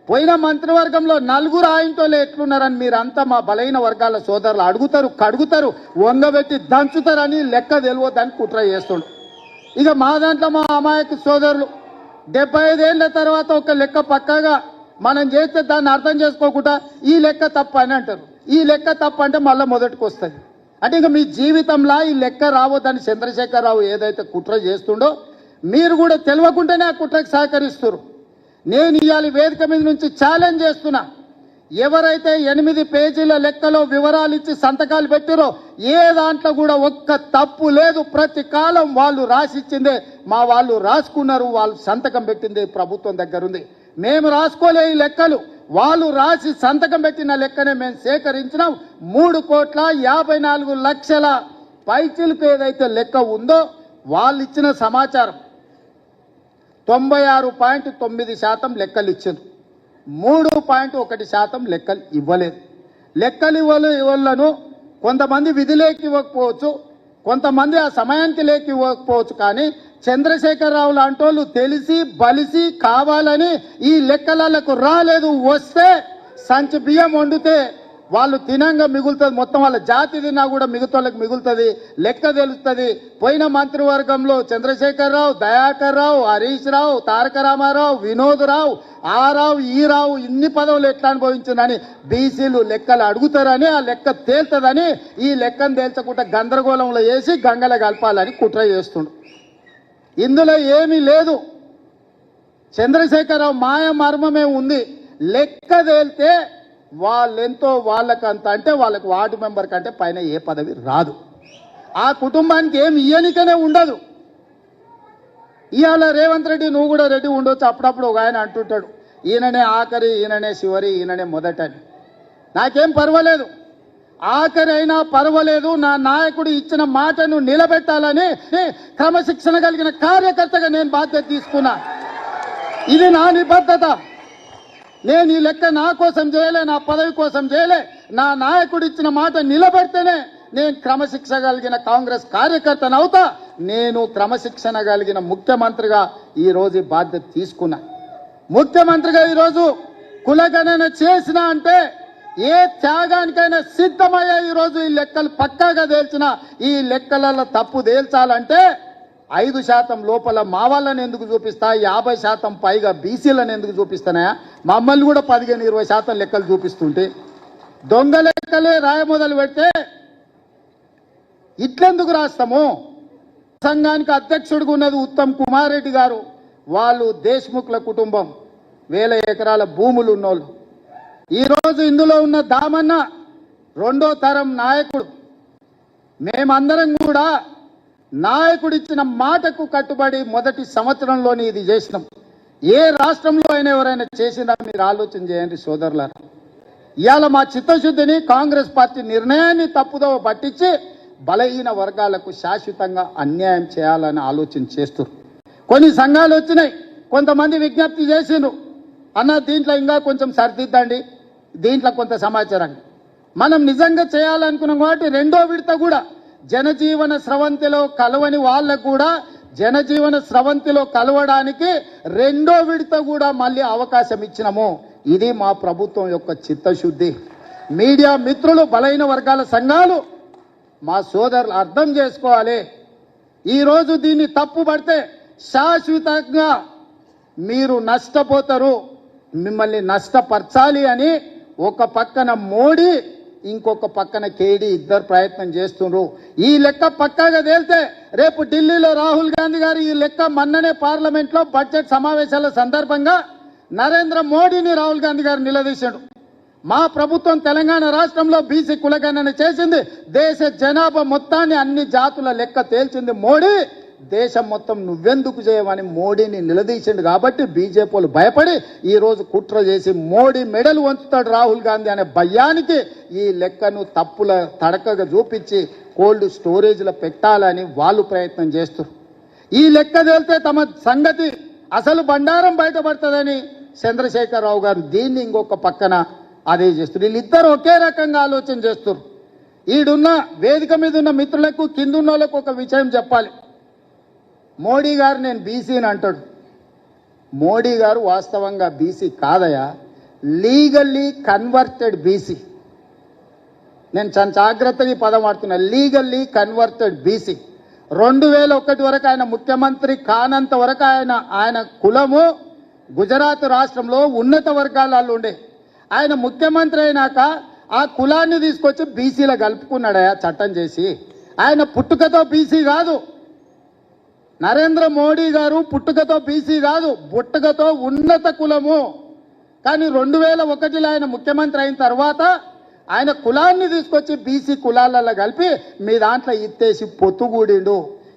పోయిన మంత్రివర్గంలో 4 ఆయనతోలే ఎట్లున్నారని మీరంతా మా బలైన వర్గాల సోదరులు అడుగుతారు, కడుగుతారు, వంగబెట్టి దంచుతారని లెక్క తెలియదని కుట్ర చేస్తుండు. ఇక మా దాంట్లో మా అమాయక సోదరులు 75 ఏళ్ల తర్వాత ఒక లెక్క పక్కాగా మనం చేస్తే దాన్ని అర్థం చేసుకోకుండా ఈ లెక్క తప్పు అని అంటారు. ఈ లెక్క తప్పు అంటే మళ్ళీ మొదటికి వస్తుంది. అంటే ఇక మీ జీవితంలో ఈ లెక్క రావద్దని చంద్రశేఖరరావు ఏదైతే కుట్ర చేస్తుండో మీరు కూడా తెలియకుండానే ఆ కుట్రకు సహకరిస్తారు. నేను ఇవాళ వేదిక మీద నుంచి ఛాలెంజ్ చేస్తున్నా, ఎవరైతే 8 పేజీల లెక్కలో వివరాలు ఇచ్చి సంతకాలు పెట్టారో ఏ దాంట్లో కూడా ఒక్క తప్పు లేదు. ప్రతి కాలం వాళ్ళు రాసిచ్చిందే మా వాళ్ళు రాసుకున్నారు, వాళ్ళు సంతకం పెట్టింది ప్రభుత్వం దగ్గర ఉంది. మేము రాసుకోలే ఈ లెక్కలు, వాళ్ళు రాసి సంతకం పెట్టిన లెక్కనే మేము సేకరించినాం. 3,54,00,000 పైచిలకు ఏదైతే లెక్క ఉందో వాళ్ళు ఇచ్చిన సమాచారం 96.9% లెక్కలు ఇచ్చారు. 3.1% లెక్కలు ఇవ్వలేదు. లెక్కలు ఇవ్వలను కొంతమంది విధిలేకి ఇవ్వకపోవచ్చు, కొంతమంది ఆ సమయానికి లేకి ఇవ్వకపోవచ్చు. కానీ చంద్రశేఖరరావు లాంటి వాళ్ళు తెలిసి బలిసి కావాలని ఈ లెక్కలకు రాలేదు. వస్తే సంచి బియ్యం వండితే వాళ్ళు తినంగా మిగులుతుంది, మొత్తం వాళ్ళ జాతి తిన్నా కూడా మిగతాళ్ళకి మిగులుతుంది, లెక్క తెలుస్తుంది. పోయిన మంత్రివర్గంలో చంద్రశేఖరరావు, దయాకర్ రావు, హరీష్ రావు, తారక రామారావు, వినోద్ రావు, ఆ రావు ఈ రావు ఇన్ని పదవులు ఎట్లా అనుభవించిందని బీసీలు లెక్కలు అడుగుతారని, ఆ లెక్క తేల్తుందని ఈ లెక్కను తేల్చకుండా గందరగోళంలో వేసి గంగల కలపాలని కుట్ర చేస్తుండు. ఇందులో ఏమీ లేదు. చంద్రశేఖరరావు మాయ మర్మమే ఉంది. లెక్క తేలితే వాళ్ళెంతో వాళ్ళకంత, అంటే వాళ్ళకి వార్డు మెంబర్ కంటే పైన ఏ పదవి రాదు. ఆ కుటుంబానికి ఏమి ఇయ్యనికనే ఉండదు. ఇవాళ రేవంత్ రెడ్డి నువ్వు కూడా రెడ్డి ఉండొచ్చు. అప్పుడప్పుడు ఒక ఆయన అంటుంటాడు, ఈయననే ఆఖరి, ఈయననే చివరి, ఈయననే మొదటని. నాకేం పర్వాలేదు, ఆఖరి అయినా పర్వాలేదు. నా నాయకుడు ఇచ్చిన మాటను నిలబెట్టాలని క్రమశిక్షణ కలిగిన కార్యకర్తగా నేను బాధ్యత తీసుకున్నా. ఇది నా నిబద్ధత. నేను ఈ లెక్క నా కోసం చేయలే, నా పదవి కోసం చేయలే. నా నాయకుడు ఇచ్చిన మాట నిలబెడితేనే నేను క్రమశిక్షణ కలిగిన కాంగ్రెస్ కార్యకర్తను అవుతా. నేను క్రమశిక్షణ కలిగిన ముఖ్యమంత్రిగా ఈరోజు బాధ్యత తీసుకున్నా. ముఖ్యమంత్రిగా ఈరోజు కులగణన చేసిన అంటే ఏ త్యాగానికైనా సిద్ధమయ్యే. ఈరోజు ఈ లెక్కలు పక్కాగా తేల్చిన, ఈ లెక్కలలో తప్పు తేల్చాలంటే 5% లోపల మా వాళ్ళని ఎందుకు చూపిస్తా, 50% పైగా బీసీలను ఎందుకు చూపిస్తానా? మమ్మల్ని కూడా 15-20% లెక్కలు చూపిస్తుంటే దొంగ లెక్కలే రాయ మొదలు పెడితే ఇట్లెందుకు రాస్తాము? సంఘానికి అధ్యక్షుడిగా ఉన్నది ఉత్తమ్ కుమార్ రెడ్డి గారు. వాళ్ళు దేశ్ముఖ్ల కుటుంబం, 1000 ఎకరాల భూములు ఉన్నోళ్ళు. ఈరోజు ఇందులో ఉన్న దామన్న 2వ తరం నాయకుడు. మేమందరం కూడా నాయకుడిచ్చిన మాటకు కట్టుబడి మొదటి సంవత్సరంలోనే ఇది చేసినాం. ఏ రాష్ట్రంలో అయినా ఎవరైనా చేసిందా మీరు ఆలోచన చేయండి సోదరులారా. ఇవాళ మా చిత్తశుద్ధిని, కాంగ్రెస్ పార్టీ నిర్ణయాన్ని తప్పుదోవ పట్టించి బలహీన వర్గాలకు శాశ్వతంగా అన్యాయం చేయాలని ఆలోచన చేస్తారు. కొన్ని సంఘాలు వచ్చినాయి, కొంతమంది విజ్ఞప్తి చేసిండ్రు, అన్న దీంట్లో ఇంకా కొంచెం సరిదిద్దండి, దీంట్లో కొంత సమాచారాన్ని. మనం నిజంగా చేయాలనుకున్నాం కాబట్టి 2వ విడత కూడా జనజీవన స్రవంతిలో కలవని వాళ్ళకు కూడా జనజీవన స్రవంతిలో కలవడానికి 2వ విడత కూడా మళ్ళీ అవకాశం ఇచ్చినాము. ఇది మా ప్రభుత్వం యొక్క చిత్తశుద్ధి. మీడియా మిత్రులు, బలైన వర్గాల సంఘాలు, మా సోదరులు అర్థం చేసుకోవాలి. ఈరోజు దీన్ని తప్పు పడితే శాశ్వతంగా మీరు నష్టపోతారు. మిమ్మల్ని నష్టపరచాలి అని ఒక పక్కన మోడీ ఇంకొక పక్కన కేడీ ఇద్దరు ప్రయత్నం చేస్తున్నారు. ఈ లెక్క పక్కాగా తేలితే రేపు ఢిల్లీలో రాహుల్ గాంధీ గారు ఈ లెక్క మొన్ననే పార్లమెంట్లో బడ్జెట్ సమావేశాల సందర్భంగా నరేంద్ర మోడీని రాహుల్ గాంధీ గారు నిలదీశాడు. మా ప్రభుత్వం తెలంగాణ రాష్ట్రంలో బీసీ కులగణన చేసింది, దేశ జనాభా మొత్తాన్ని అన్ని జాతుల లెక్క తేల్చింది మోడీ, దేశం మొత్తం నువ్వెందుకు చేయవని మోడీని నిలదీసిండు. కాబట్టి బీజేపీలు భయపడి ఈ రోజు కుట్ర చేసి మోడీ మెడలు వంచుతాడు రాహుల్ గాంధీ అనే భయానికి ఈ లెక్కను తప్పుల తడకగా చూపించి కోల్డ్ స్టోరేజ్లో పెట్టాలని వాళ్ళు ప్రయత్నం చేస్తారు. ఈ లెక్క తేలితే తమ సంగతి అసలు బండారం బయటపడుతుందని చంద్రశేఖరరావు గారు దీన్ని ఇంకొక పక్కన అదే చేస్తారు. వీళ్ళిద్దరు ఒకే రకంగా ఆలోచన చేస్తారు. ఈడున్న వేదిక మీద ఉన్న మిత్రులకు కింద ఉన్న వాళ్ళకు ఒక విషయం చెప్పాలి. మోడీ గారు నేను బీసీని అంటాడు. మోడీ గారు వాస్తవంగా బీసీ కాదయా, లీగల్లీ కన్వర్టెడ్ బీసీ. నేను చాలా జాగ్రత్తగా ఈ పదం వాడుతున్నా, లీగల్లీ కన్వర్టెడ్ బీసీ. 2001 వరకు ఆయన ముఖ్యమంత్రి కానంత వరకు ఆయన కులము గుజరాత్ రాష్ట్రంలో ఉన్నత వర్గాలలో ఉండే. ఆయన ముఖ్యమంత్రి అయినాక ఆ కులాన్ని తీసుకొచ్చి బీసీలో కలుపుకున్నాడయా చట్టం చేసి. ఆయన పుట్టుకతో బీసీ కాదు, నరేంద్ర మోడీ గారు పుట్టుకతో బీసీ కాదు, పుట్టుకతో ఉన్నత కులము. కానీ 2001లో ఆయన ముఖ్యమంత్రి అయిన తర్వాత ఆయన కులాన్ని తీసుకొచ్చి బీసీ కులాలలో కలిపి మీ దాంట్లో ఇత్తేసి పొత్తుగూడిండు.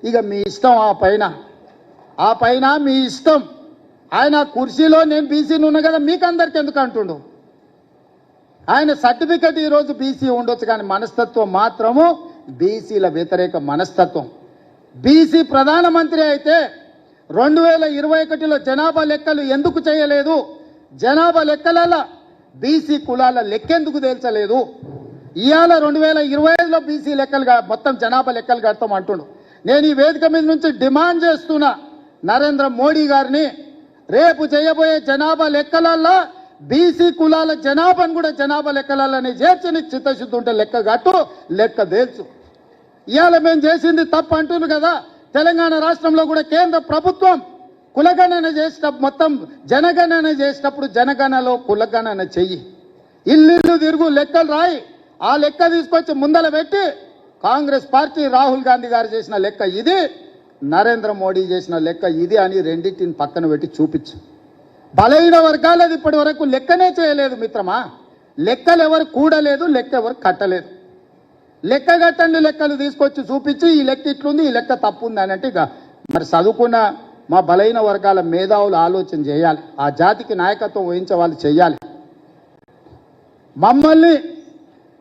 ఇక మీ ఇష్టం, ఆ పైన మీ ఇష్టం. ఆయన కుర్చీలో నేను బీసీని ఉన్నా కదా మీకు అందరికి ఎందుకు అంటుండు. ఆయన సర్టిఫికెట్ ఈరోజు బీసీ ఉండొచ్చు, కానీ మనస్తత్వం మాత్రము బీసీల వ్యతిరేక మనస్తత్వం. బీసీ ప్రధానమంత్రి అయితే 2021లో జనాభా లెక్కలు ఎందుకు చేయలేదు, జనాభా లెక్కలలో బీసీ కులాల లెక్కెందుకు తేల్చలేదు. ఇవాళ 2025లో బీసీ లెక్కలు మొత్తం జనాభా లెక్కలు కడతాం అంటుండు. నేను ఈ వేదిక మీద నుంచి డిమాండ్ చేస్తున్నా నరేంద్ర మోడీ గారిని, రేపు చేయబోయే జనాభా లెక్కలల్లో బీసీ కులాల జనాభాను కూడా జనాభా లెక్కలలోనే చేర్చి నీకు చిత్తశుద్ధి ఉంటే లెక్క కట్టు, లెక్క తేల్చు. ఇవాళ మేము చేసింది తప్పు అంటున్నారు కదా. తెలంగాణ రాష్ట్రంలో కూడా కేంద్ర ప్రభుత్వం కులగణన చేసేటప్పుడు మొత్తం జనగణన చేసేటప్పుడు జనగణనలో కులగణన చెయ్యి, ఇల్లు తిరుగు లెక్కలు రాయి. ఆ లెక్క తీసుకొచ్చి ముందల పెట్టి కాంగ్రెస్ పార్టీ రాహుల్ గాంధీ గారు చేసిన లెక్క ఇది, నరేంద్ర మోడీ చేసిన లెక్క ఇది అని రెండింటిని పక్కన పెట్టి చూపించు. బలహీన వర్గాలది ఇప్పటి వరకు లెక్కనే చేయలేదు మిత్రమా. లెక్కలు ఎవరు కూడలేదు, లెక్క ఎవరు కట్టలేదు. లెక్క కట్టండి లెక్కలు తీసుకొచ్చి చూపించి ఈ లెక్క ఇట్లుంది, ఈ లెక్క తప్పు ఉంది అని అంటే ఇక మరి చదువుకున్న మా బలహీన వర్గాల మేధావులు ఆలోచన చేయాలి, ఆ జాతికి నాయకత్వం వహించే వాళ్ళు చేయాలి. మమ్మల్ని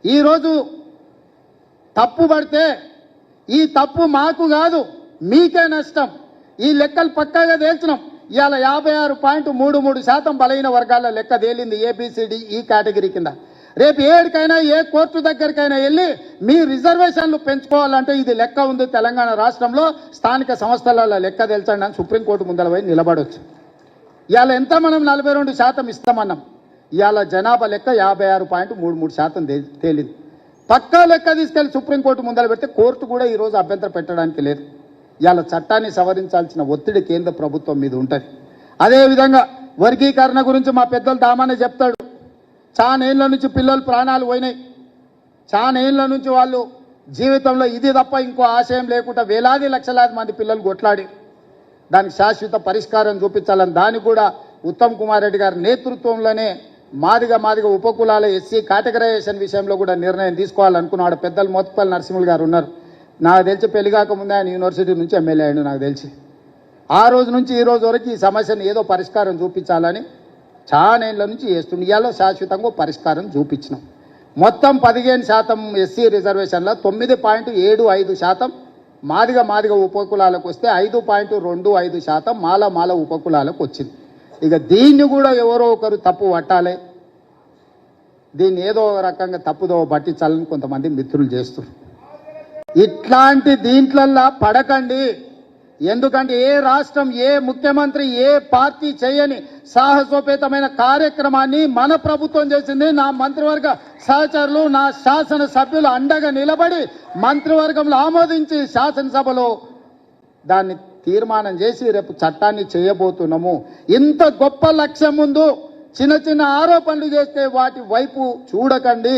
ఈరోజు తప్పు పడితే ఈ తప్పు మాకు కాదు మీకే నష్టం. ఈ లెక్కలు పక్కాగా తేల్చినాం. ఇవాళ 56.33% బలహీన వర్గాల లెక్క తేలింది ఏబిసిడి ఈ కేటగిరీ కింద. రేపు ఏడికైనా ఏ కోర్టు దగ్గరికైనా వెళ్ళి మీ రిజర్వేషన్లు పెంచుకోవాలంటే ఇది లెక్క ఉంది తెలంగాణ రాష్ట్రంలో, స్థానిక సంస్థల లెక్క తెలుసండి అని సుప్రీంకోర్టు ముందర పోయి నిలబడవచ్చు. ఇవాళ ఎంత మనం 42% ఇస్తామన్నాం, ఇవాళ జనాభా లెక్క 56.33% తేలింది. పక్కా లెక్క తీసుకెళ్లి సుప్రీంకోర్టు ముందర పెడితే కోర్టు కూడా ఈరోజు అభ్యంతరం పెట్టడానికి లేదు. ఇవాళ చట్టాన్ని సవరించాల్సిన ఒత్తిడి కేంద్ర ప్రభుత్వం మీద ఉంటుంది. అదేవిధంగా వర్గీకరణ గురించి మా పెద్దలు దామానే చెప్తాడు. చాలా ఏళ్ళ నుంచి పిల్లలు ప్రాణాలు పోయినాయి, చాలా ఏళ్ళ నుంచి వాళ్ళు జీవితంలో ఇది తప్ప ఇంకో ఆశయం లేకుండా వేలాది లక్షలాది మంది పిల్లలు కొట్లాడి దానికి శాశ్వత పరిష్కారం చూపించాలని దానికి కూడా ఉత్తమ్ కుమార్ రెడ్డి గారి నేతృత్వంలోనే మాదిగ ఉపకులాల ఎస్సీ కేటగరైజేషన్ విషయంలో కూడా నిర్ణయం తీసుకోవాలనుకున్నాడు. పెద్దలు మోత్పల్లి నరసింహులు గారు ఉన్నారు. నాకు తెలిసి పెళ్లి కాకముందే ఆయన యూనివర్సిటీ నుంచి ఎమ్మెల్యే అయ్యాడు నాకు తెలిసి. ఆ రోజు నుంచి ఈ రోజు వరకు ఈ సమస్యను ఏదో పరిష్కారం చూపించాలని చాలా ఏళ్ళ నుంచి చేస్తుంది. ఇవాళ శాశ్వతంగా పరిష్కారం చూపించినాం. మొత్తం 15% ఎస్సీ రిజర్వేషన్లో 9.75% మాదిగ ఉపకులాలకు వస్తే 5.25% మాల ఉపకులాలకు వచ్చింది. ఇక దీన్ని కూడా ఎవరో ఒకరు తప్పు పట్టాలి, దీన్ని ఏదో రకంగా తప్పుదో పట్టించాలని కొంతమంది మిత్రులు చేస్తారు. ఇట్లాంటి దీంట్లల్లా పడకండి. ఎందుకంటే ఏ రాష్ట్రం, ఏ ముఖ్యమంత్రి, ఏ పార్టీ చేయని సాహసోపేతమైన కార్యక్రమాన్ని మన ప్రభుత్వం చేసింది. నా మంత్రివర్గ సహచరులు, నా శాసన సభ్యులు అండగా నిలబడి మంత్రివర్గంలో ఆమోదించి శాసనసభలో దాన్ని తీర్మానం చేసి రేపు చట్టాన్ని చేయబోతున్నాము. ఇంత గొప్ప లక్ష్యం ముందు చిన్న చిన్న ఆరోపణలు చేస్తే వాటి వైపు చూడకండి.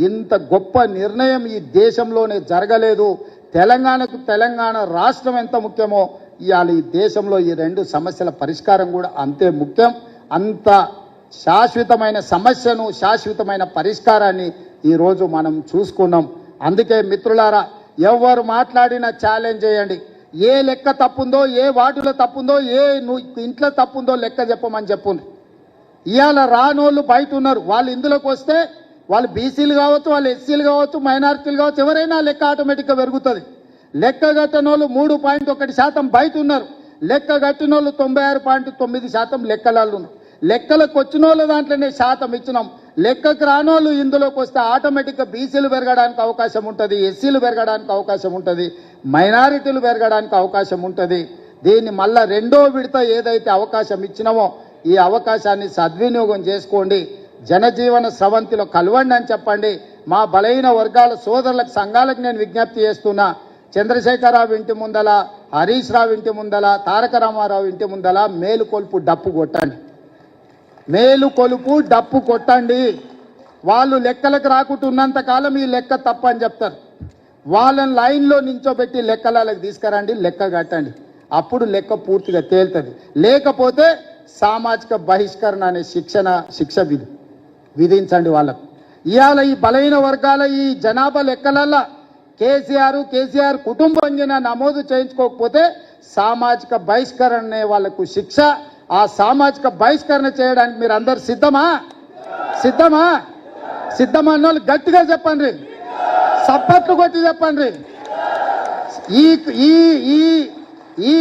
ఇంత గొప్ప నిర్ణయం ఈ దేశంలోనే జరగలేదు. తెలంగాణకు తెలంగాణ రాష్ట్రం ఎంత ముఖ్యమో ఇవాళ ఈ దేశంలో ఈ రెండు సమస్యల పరిష్కారం కూడా అంతే ముఖ్యం. అంత శాశ్వతమైన సమస్యను, శాశ్వతమైన పరిష్కారాన్ని ఈరోజు మనం చూసుకున్నాం. అందుకే మిత్రులారా, ఎవరు మాట్లాడినా ఛాలెంజ్ చేయండి. ఏ లెక్క తప్పుందో, ఏ వార్డులో తప్పుందో, ఏ ఇంట్లో తప్పుందో లెక్క చెప్పమని చెప్పుంది. ఇవాళ రానోళ్ళు బయట ఉన్నారు. వాళ్ళు ఇందులోకి వస్తే వాళ్ళు బీసీలు కావచ్చు, వాళ్ళు ఎస్సీలు కావచ్చు, మైనారిటీలు కావచ్చు, ఎవరైనా లెక్క ఆటోమేటిక్గా పెరుగుతుంది. లెక్క కట్టినోళ్ళు 3.1% బయట ఉన్నారు. లెక్క కట్టినోళ్ళు 96.9% లెక్కలలో ఉన్నారు. లెక్కలకు వచ్చిన వాళ్ళ దాంట్లోనే శాతం ఇచ్చినాం. లెక్కకు రానోళ్ళు ఇందులోకి వస్తే ఆటోమేటిక్గా బీసీలు పెరగడానికి అవకాశం ఉంటుంది, ఎస్సీలు పెరగడానికి అవకాశం ఉంటుంది, మైనారిటీలు పెరగడానికి అవకాశం ఉంటుంది. దీన్ని మళ్ళా రెండో విడత ఏదైతే అవకాశం ఇచ్చినామో ఈ అవకాశాన్ని సద్వినియోగం చేసుకోండి. జనజీవన స్రవంతిలో కలవండి అని చెప్పండి. మా బలహీన వర్గాల సోదరులకు, సంఘాలకు నేను విజ్ఞప్తి చేస్తున్నా. చంద్రశేఖరరావు ఇంటి ముందల, హరీష్ రావు ఇంటి ముందల, తారక రామారావు ఇంటి ముందల మేలుకొలుపు డప్పు కొట్టండి. మేలుకొలుపు డప్పు కొట్టండి. వాళ్ళు లెక్కలకు రాకుంటున్నంత కాలం ఈ లెక్క తప్పని చెప్తారు. వాళ్ళని లైన్లో నించోబెట్టి లెక్కలకు తీసుకురండి, లెక్క కట్టండి. అప్పుడు లెక్క పూర్తిగా తేలుతుంది. లేకపోతే సామాజిక బహిష్కరణ అనే శిక్ష విధించండి వాళ్ళకు. ఇవాళ ఈ బలహీన వర్గాల ఈ జనాభా లెక్కలల్లో కేసీఆర్ కుటుంబం నమోదు చేయించుకోకపోతే సామాజిక బహిష్కరణ అనే వాళ్ళకు శిక్ష. ఆ సామాజిక బహిష్కరణ చేయడానికి మీరు అందరు సిద్ధమా? అన్న వాళ్ళు గట్టిగా చెప్పండి, సప్పట్లు కొట్టి చెప్పండి. ఈ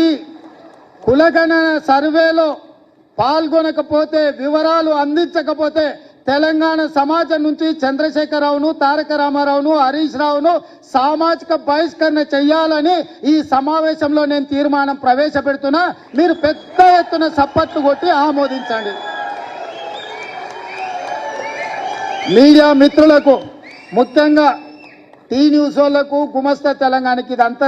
కులగణన సర్వేలో పాల్గొనకపోతే, వివరాలు అందించకపోతే తెలంగాణ సమాజం నుంచి చంద్రశేఖరరావును, తారక రామారావును, హరీష్ రావును సామాజిక బహిష్కరణ చెయ్యాలని ఈ సమావేశంలో నేను తీర్మానం ప్రవేశపెడుతున్నా. మీరు పెద్ద ఎత్తున సప్పట్లు కొట్టి ఆమోదించండి. మీడియా మిత్రులకు, ముఖ్యంగా టీ న్యూస్ వాళ్లకు, గుమస్తా తెలంగాణకి ఇదంతా